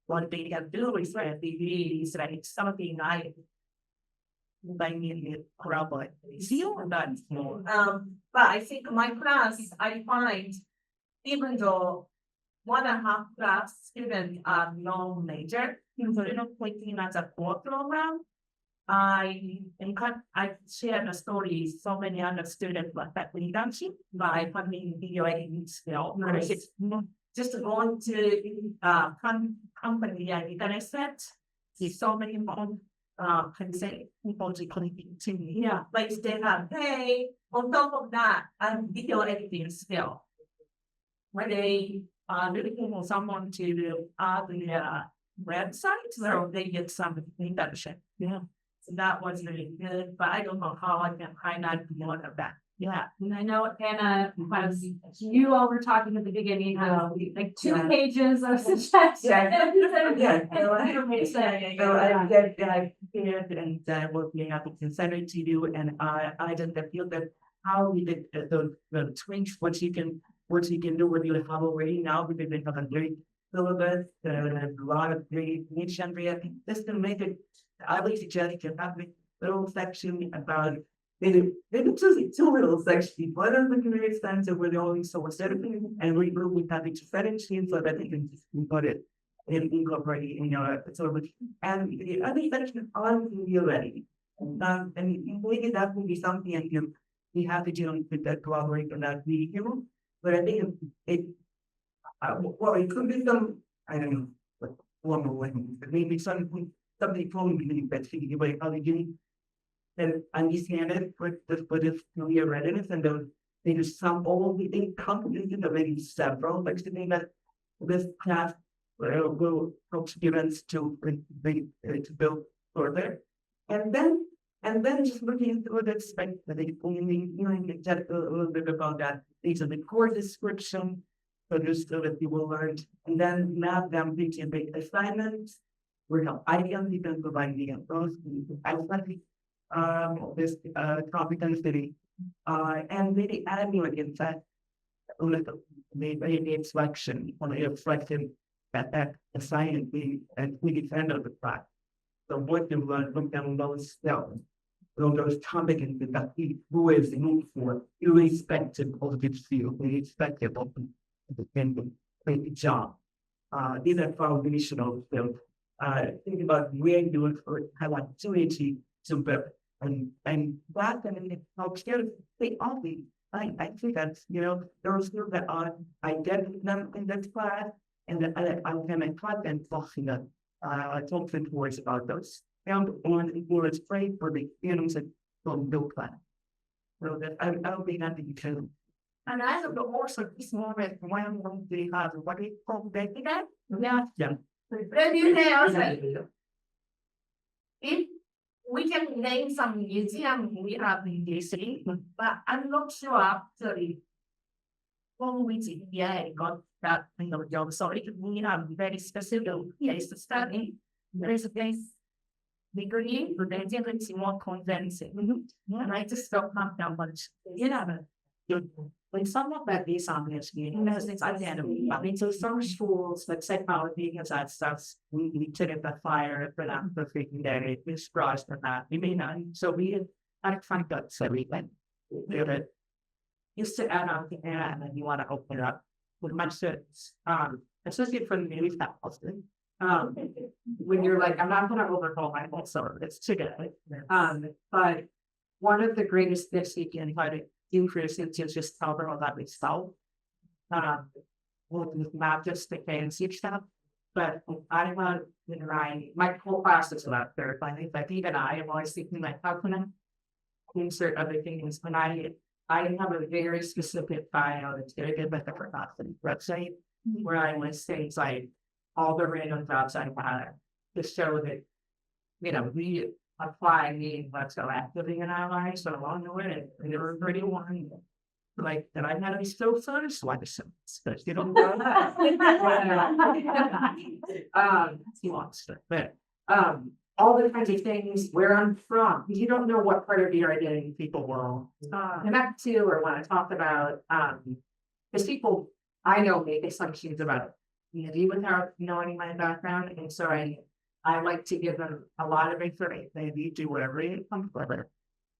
one thing you have to do is is like something I need probably zero that more. But I think my class, I find even though 1.5 class students are non-major, pointing as a core program, I share the stories so many other students but that leadership by having video editing skill. Just going to company and internet set, see so many more people to connect to me. Yeah, like they have pay on top of that and video editing skill. When they looking for someone to add the website, so they get some internship. Yeah. So that was really good, but I don't know how I can highlight more of that. Yeah. And I know Anna, was you all were talking at the beginning, like 2 pages of suggestions. Yeah. So I get and will be happy to send it to you, and I just feel that how we did the tweaks, what you can do with your have already now, because they have a great syllabus, a lot of great niche area. Just to make it, I would suggest you have a little section about maybe just 2 little sections. What are the career extensive where they only so certain, and we have it differentiate so that they can put it in incorporate in your syllabus. And the other section on the already. And maybe that will be something and we have to do with that collaboration that we but I think it could be some, I don't know, but one more way. Maybe somebody told me that she give away allergy and understand it, but it's clear readiness and they just some all the incompetence in the maybe several, like the thing that this class will help students to build further. And then just looking into the spec that they only get a little bit about that. These are the core description, so just so that you will learn, and then map them into big assignments. We help ideas, you can provide the those this competency, and maybe add new again that maybe selection on a reflection that assignment and we defend of the class. So what you learn from them those those topics that he who is moved for irrespective of the field, irrespective of the job. These are foundational skills. Think about where you look for have activity to build and that and how skills they all be. I think that's those skills that are identifying them in this class and that I'm gonna cut and talking that I talked to towards about those. And on was great for the that from no class. So that I'll be happy to. And as of the also this moment when they have what they call that. Yeah. If we can name some museum we have in the city, but I'm not sure actually. Well, we got that job. So we have very specific place to study. There is a place degree, but then you can see more convincing. And I just don't have that much. When some of that is on this, it's identity. I mean, so some schools that set out because that stuff's we took it the fire for that for freaking day. It's crossed for that. We may not. So we had find that so we went. You sit out on the air and then you want to open it up with much sense. Especially for the news that posted. When you're like, I'm not gonna overhaul my whole summer, it's too good. But one of the greatest gifts you can try to do for your students is just tell them about yourself. Well, not just the fancy stuff, but I want my whole class is about verifying, but even I am always thinking like, how can I insert other things when I have a very specific file that's very good with the forgotten website where I list things like all the random jobs I had to show that, we apply the what's so actively in our lives. So along the way, there were pretty one like that I had to be so satisfied with some because you don't know that. He wants to, but all the kinds of things where I'm from. You don't know what part of your identity people will connect to or want to talk about. Because people I know make assumptions about me without knowing my background, and so I like to give them a lot of information. They do whatever it comes with.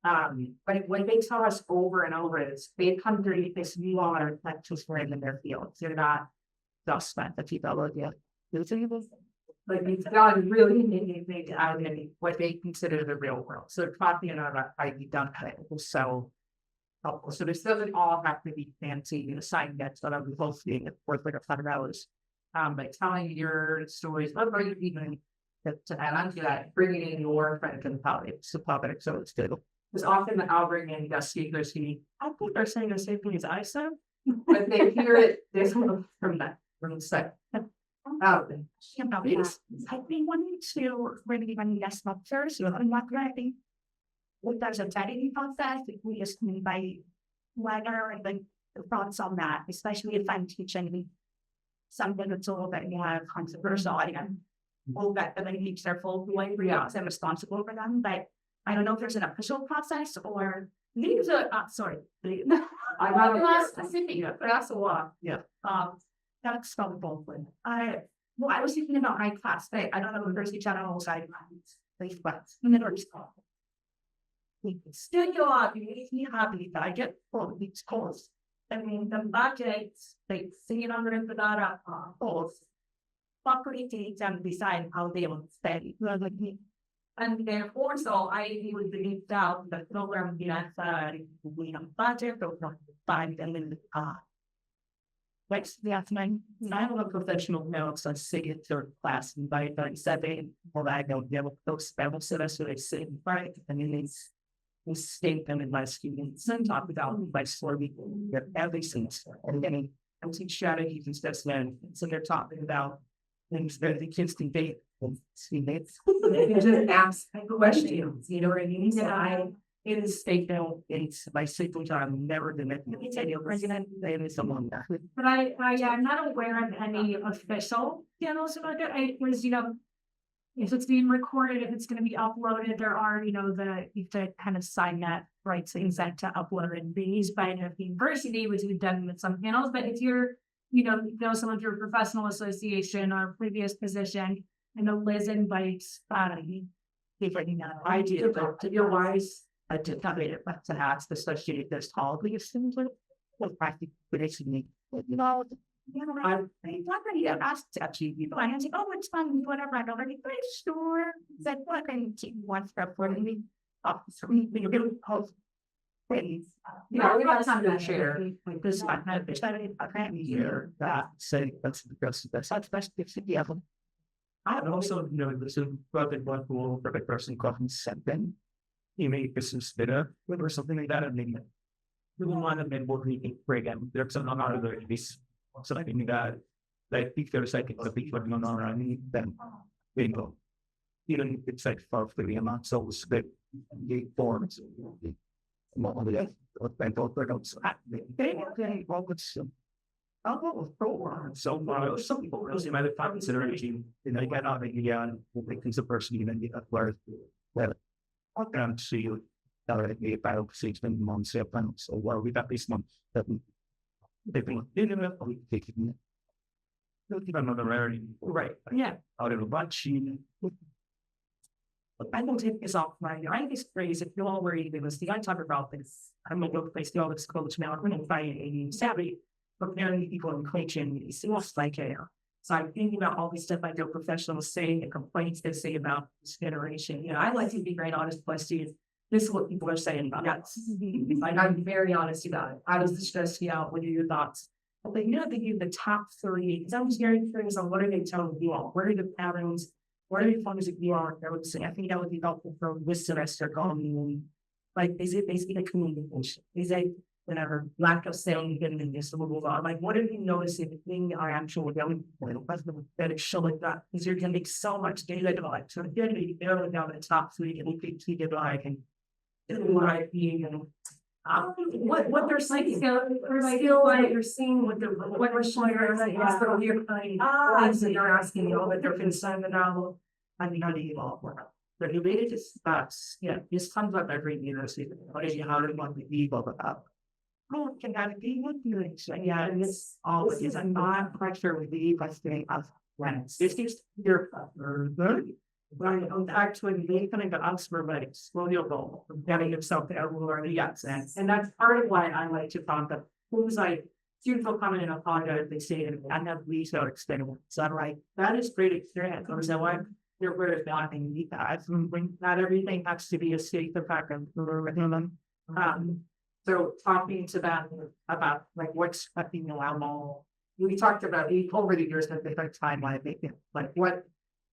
But what they tell us over and over is they come through this new are like just right in their fields. They're not just spent the people look at. Like it's done really anything out of what they consider the real world. So talking about ID done was so helpful. So this doesn't all have to be fancy assigned that sort of hosting it worth like $100. But telling your stories, or even to add on to that, bringing in your friends and colleagues to public, so it's good. Because often I'll bring in guest speakers who I think are saying the same thing as I said, but they hear it from the set. I think wanting to really invest not first, I'm not writing. What does a study process? We just invite whether and then the thoughts on that, especially if I'm teaching something that's a little bit more controversial and all that they teach their full way, I'm responsible for them. But I don't know if there's an official process or these are sorry. I got a specific, but that's a lot. Yeah. That's from both. I was thinking about my class, but I don't know if there's a general side these class. Still up, you make me happy that I get all these calls. I mean the budgets, they see it under the data calls. Properly take and decide how they will study. And then also I would believe that the program budget or find them in the like the afternoon, I have a professional notes on sitting third class and by 37, or I don't know those spells, so they sit in front and then they state them in my students and talk about my story with everything. And then I'm teaching strategies and stuff, so they're talking about things that the kids can date with teammates. They just ask questions, you know what I mean? So I in the state now, it's my second time never been met the senior president. They is someone that. But I'm not aware of any official channels about it. I was, if it's being recorded, if it's gonna be uploaded, there are, you have to kind of sign that rights consent to upload and be used by the university, which we've done with some panels. But if you're, someone through a professional association or previous position, I know Liz invites, I did, to your wise. I did not read it, but to ask the associated this all the students with practically predicting I'm not ready to ask actually people. I was like, oh, it's fun, whatever. I don't really pretty sure that what I keep one step for me. You're going to post things. We got time to share. Like this, I can't hear that. So that's the best. That's best. It's the other. I also know this is probably one cool for the person called something. You may consider or something like that. I mean, we want to make more meeting program. There's some out of the this. So I think that like if there's like a big one on then we go. Even it's like far for the amount so split the forms. I'll go with pro. So some people really might have found consideration and I get out of the things a person even get up where I'll come to you. Directly about 6 months, 7 months, or well, we got this month that they've been taking another area, right? Yeah, out of a bunch. But I don't take this off my I this phrase if you're all worried because the I talk about this. I'm gonna go place the all this coach now. I'm gonna find a Saturday preparing people in coaching. It's almost like so I'm thinking about all the stuff I know professionals say and complaints they say about this generation. I like to be very honest with students. This is what people are saying about us. Like, I'm very honest about it. How does this stress you out? What are your thoughts? But they give the top 30, because I'm very curious on what are they telling you all? What are the patterns? What are the forms that you are? I think that would be helpful for this semester going. Like, is it basically a communication? Is it whatever lack of saying in this move on? Like, what have you noticed in our actual going that it's showing that? Because you're going to make so much data to like, so you're going to be barely down the top 3 and we keep it like and what they're saying, or feel like you're seeing what we're showing hospital here playing things that you're asking, that they're concerned about. I mean, how do you all work? The debate is this comes up every university. What is how do you want to be about? Oh, can that be what you say? Yeah, and it's all it is. I'm not quite sure with the question of when this is your when I'm actually coming to Oxford, but it's slowly go from getting yourself to everywhere. Yes, and that's part of why I like to talk about who's like students will come in and apologize. They say it, I have least out experiment. So I'm like, that is great experience. Or so what they're very nothing because not everything has to be a safe effect of them. So talking to them about like what's happening normal. We talked about over the years at different timeline, like what.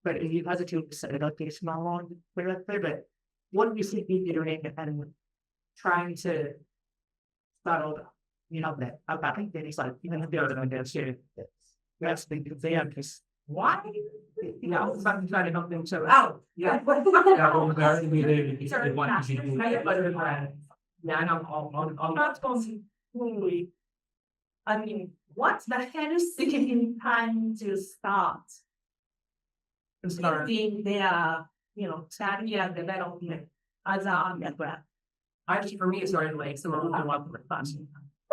But if you hesitate to set it up, it's not long, but what do you see people doing and trying to settle, that about things like even if they're going to say, yes, they do there because why? Something trying to help them so out. Yeah. I'm not supposed to. I mean, what's the hardest thing time to start? Being their, strategy and development as an undergrad. Actually, for me, it started like some of them up with class.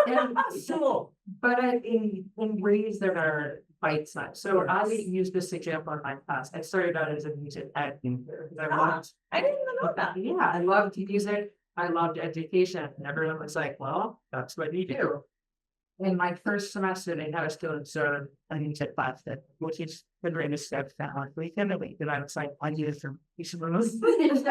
And so, but in ways that are bite size. So I use this example in my class. I started out as a music acting. I didn't even know that. Yeah, I loved music. I loved education. And everyone was like, well, that's what you do. In my first semester, they had us do an music class which is the greatest step that we can wait. And I was like, I need it from each of those. It's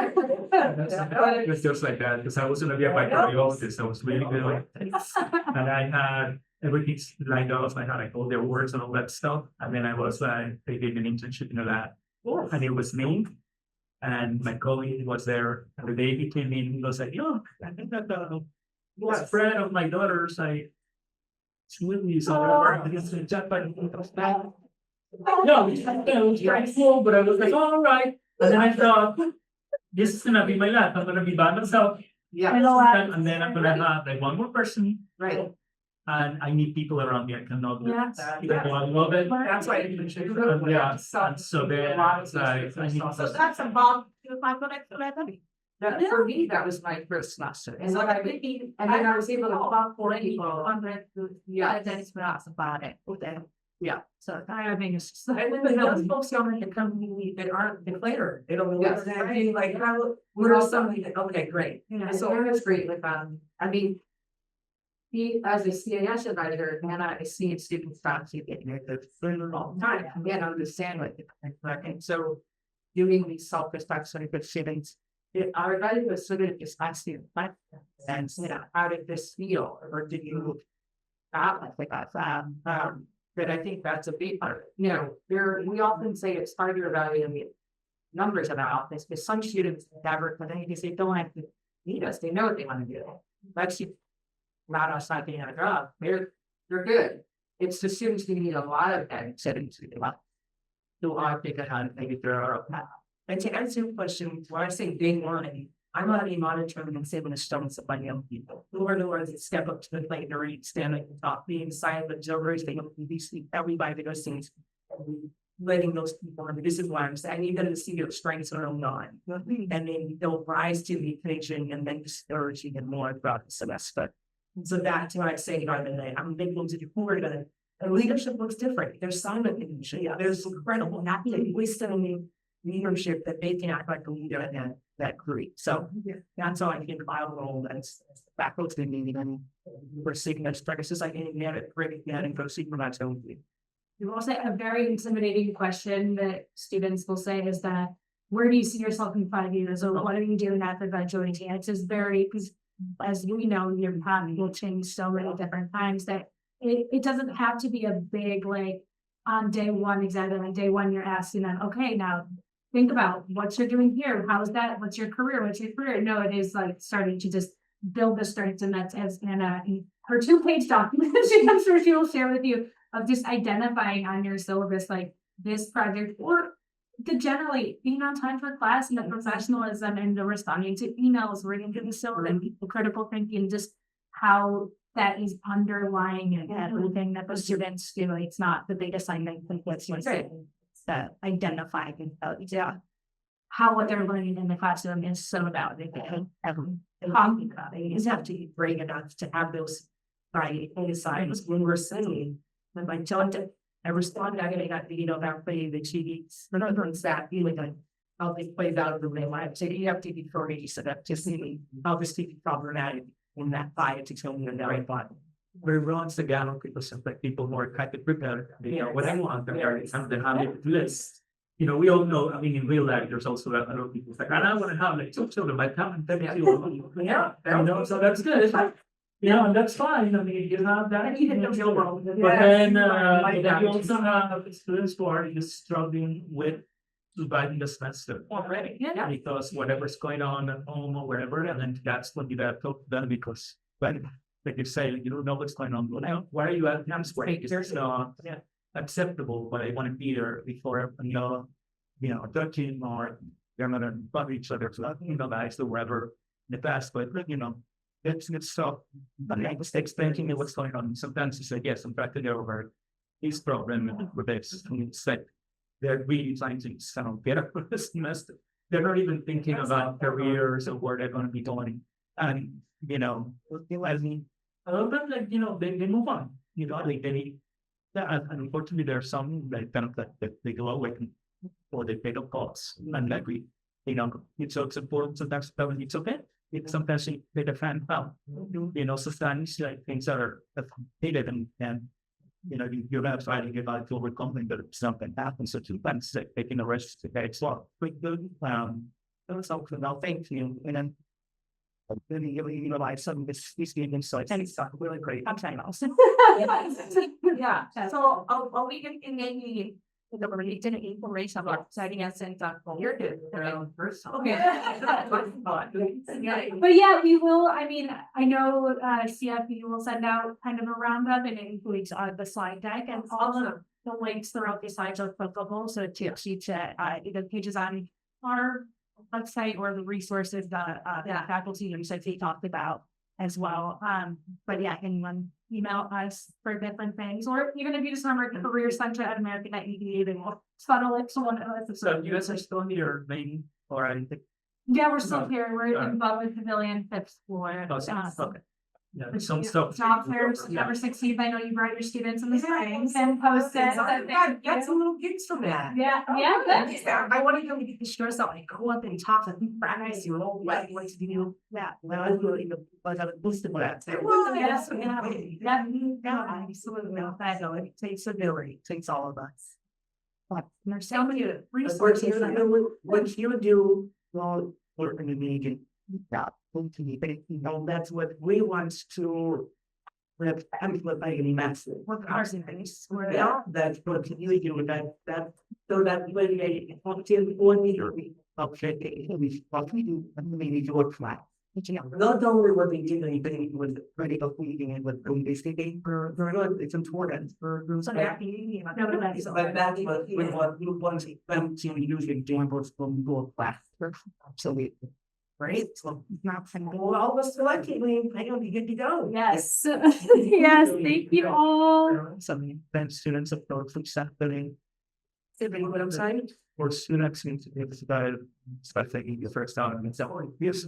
just like that because I was going to be a microbiologist. I was really good. And I had everything's lined up. I had like all their words and all that stuff. And then I was like, they did an internship in that. And it was me. And my colleague was there. And the day he came in, he was like, yo, I think that the friend of my daughter's like, it's with me. So I guess the chat by the no, it was very cool, but I was like, all right. And then I thought, this is gonna be my life. I'm gonna be by myself. Yeah. And then I'm gonna have like one more person. Right. And I need people around me. I cannot do Yes. I love it. That's why Yeah. And so then it's like, I need So that's about 511. That, for me, that was my first semester. And then I was able to talk for people. Yeah, then it's not about it. Okay. Yeah. So I think it's. And then those folks come in and come that aren't in later. They don't know what's happening, like, how, what are some of the, okay, great. Yeah. So it was great with, I mean. He, as a CAS advisor, and I see students start to get there for a long time, and understand what and so. Doing these self-respect sort of students, our advisor was sort of just asking, and how did this feel, or did you? Like that, but I think that's a big part. You know, we often say it's hard to evaluate numbers about this, because some students never, but then they don't have to need us. They know what they want to do. That's not us not being a job. They're good. It's the students who need a lot of that settings who are figure out how to maybe throw our path. And to answer your question, when I say day one, I'm not even monitoring and saving the stomachs of my young people. Who are the ones that step up to the plate and read, stand at the top, being silent observers, they don't see everybody that goes things, letting those people, and this is why I'm saying, I need them to see their strengths are not. And then they'll rise to the occasion and then discourage even more throughout the semester. So that's why I say, I'm big ones to forward, and leadership looks different. There's silent leadership. Yeah, there's incredible active wisdom leadership that they can act like a leader in that group. So that's how I think my role as faculty meeting and we're seeking as practices like any merit, creating and proceeding from that own. You also a very intimidating question that students will say is that, where do you see yourself in 5 years, or what are you doing after graduating? And it's just very, because as we know, your path will change so many different times that it doesn't have to be a big, like, on day one, exactly on day one, you're asking them, okay, now think about what you're doing here. How's that? What's your career? What's your career? No, it is like starting to just build the strengths, and that's as Anna in her 2-page document I'm sure she will share with you of just identifying on your syllabus like this project, or to generally being on time for class and the professionalism and the responding to emails, reading to the syllabus, and critical thinking, just how that is underlying and everything that the students do. It's not the big assignment, like what's your that identifying how what they're learning in the classroom is so about it. Talking about it, you just have to be brave enough to have those signs when we're saying, when I tell them, I respond, I got the about playing the cheats, but other than that, feeling like how this plays out of the real life. So you have to be courageous so that just see how this can be problematic in that 5 to 10 year down bottom. Where runs the gallon people like people more kind of prepared. You know what I want. They're something how to do this. You know, we all know. I mean, in real life, there's also a lot of people like, and I want to have like 2 children. My time, yeah, you know, so that's good. It's like, you know, and that's fine. I mean, you have that. But then you also have students who are just struggling with surviving the semester already. Yeah, because whatever's going on at home or wherever, and then that's when you have to talk to them because when. Like you say, you don't know what's going on. Why are you at times where it's not acceptable, but I want to be there before touching or they're not going to bug each other. So guys or whatever in the past, but it's so. But I was explaining what's going on. Sometimes you say, yes, I'm trying to get over this problem with this. And it's like they're really trying to get up with this semester. They're not even thinking about careers or where they're going to be going. And but like they move on. And unfortunately there are some like kind of that they go away or they pay the costs. And like it's so important sometimes it's okay. It's sometimes they defend sometimes like things are hated and you have fighting about to overcome them, but something happens. So sometimes like taking a risk to pay it's well. That's something I'll thank you. And then Then you know, like some of these games, so it's stuff really great. I'm trying else. Yeah, so are we going to maybe the related information about setting a center for your first? Okay. But yeah, we will, I mean, I know CFP will send out kind of a roundup and it includes the slide deck and all of the links throughout the slides are clickable. So it takes you to either pages on our website or the resources that faculty and research they talked about as well. But yeah, anyone email us for different things, or even if you just remember Career Center at American.edu, then we'll funnel it to one of us. So you guys are still in your main or anything? Yeah, we're still here. We're in Butler Pavilion, 5th floor. Okay. Yeah, Which, some you know, stuff. Job fairs, September 16th. I know you brought your students in the spring and posted. Got some little gigs from that. Yeah, I wanted them to get the stress out, like go up and talk to people. I see all what ways to do that. Well, I was really but I was boosted by that. Well, yes, I absolutely know that. So it takes ability, it takes all of us. But there's so many resources. What you do, well, we're in the meeting. But you know, that's what we want to implement by any master. What cars and things. Yeah, that's what you do with that. So that when they want to 1 meter, what we do, and we need to work flat. Not only what they did anything with ready of leading and with they thinking for it's important for groups. But that's what you want them to use in examples from go flat. Absolutely. Right, so not well, all of us collectively, I don't be good to go. Yes. Yes, thank you all. Some then students approach accepting What I'm saying? or students need to be about thinking the first time and so yes.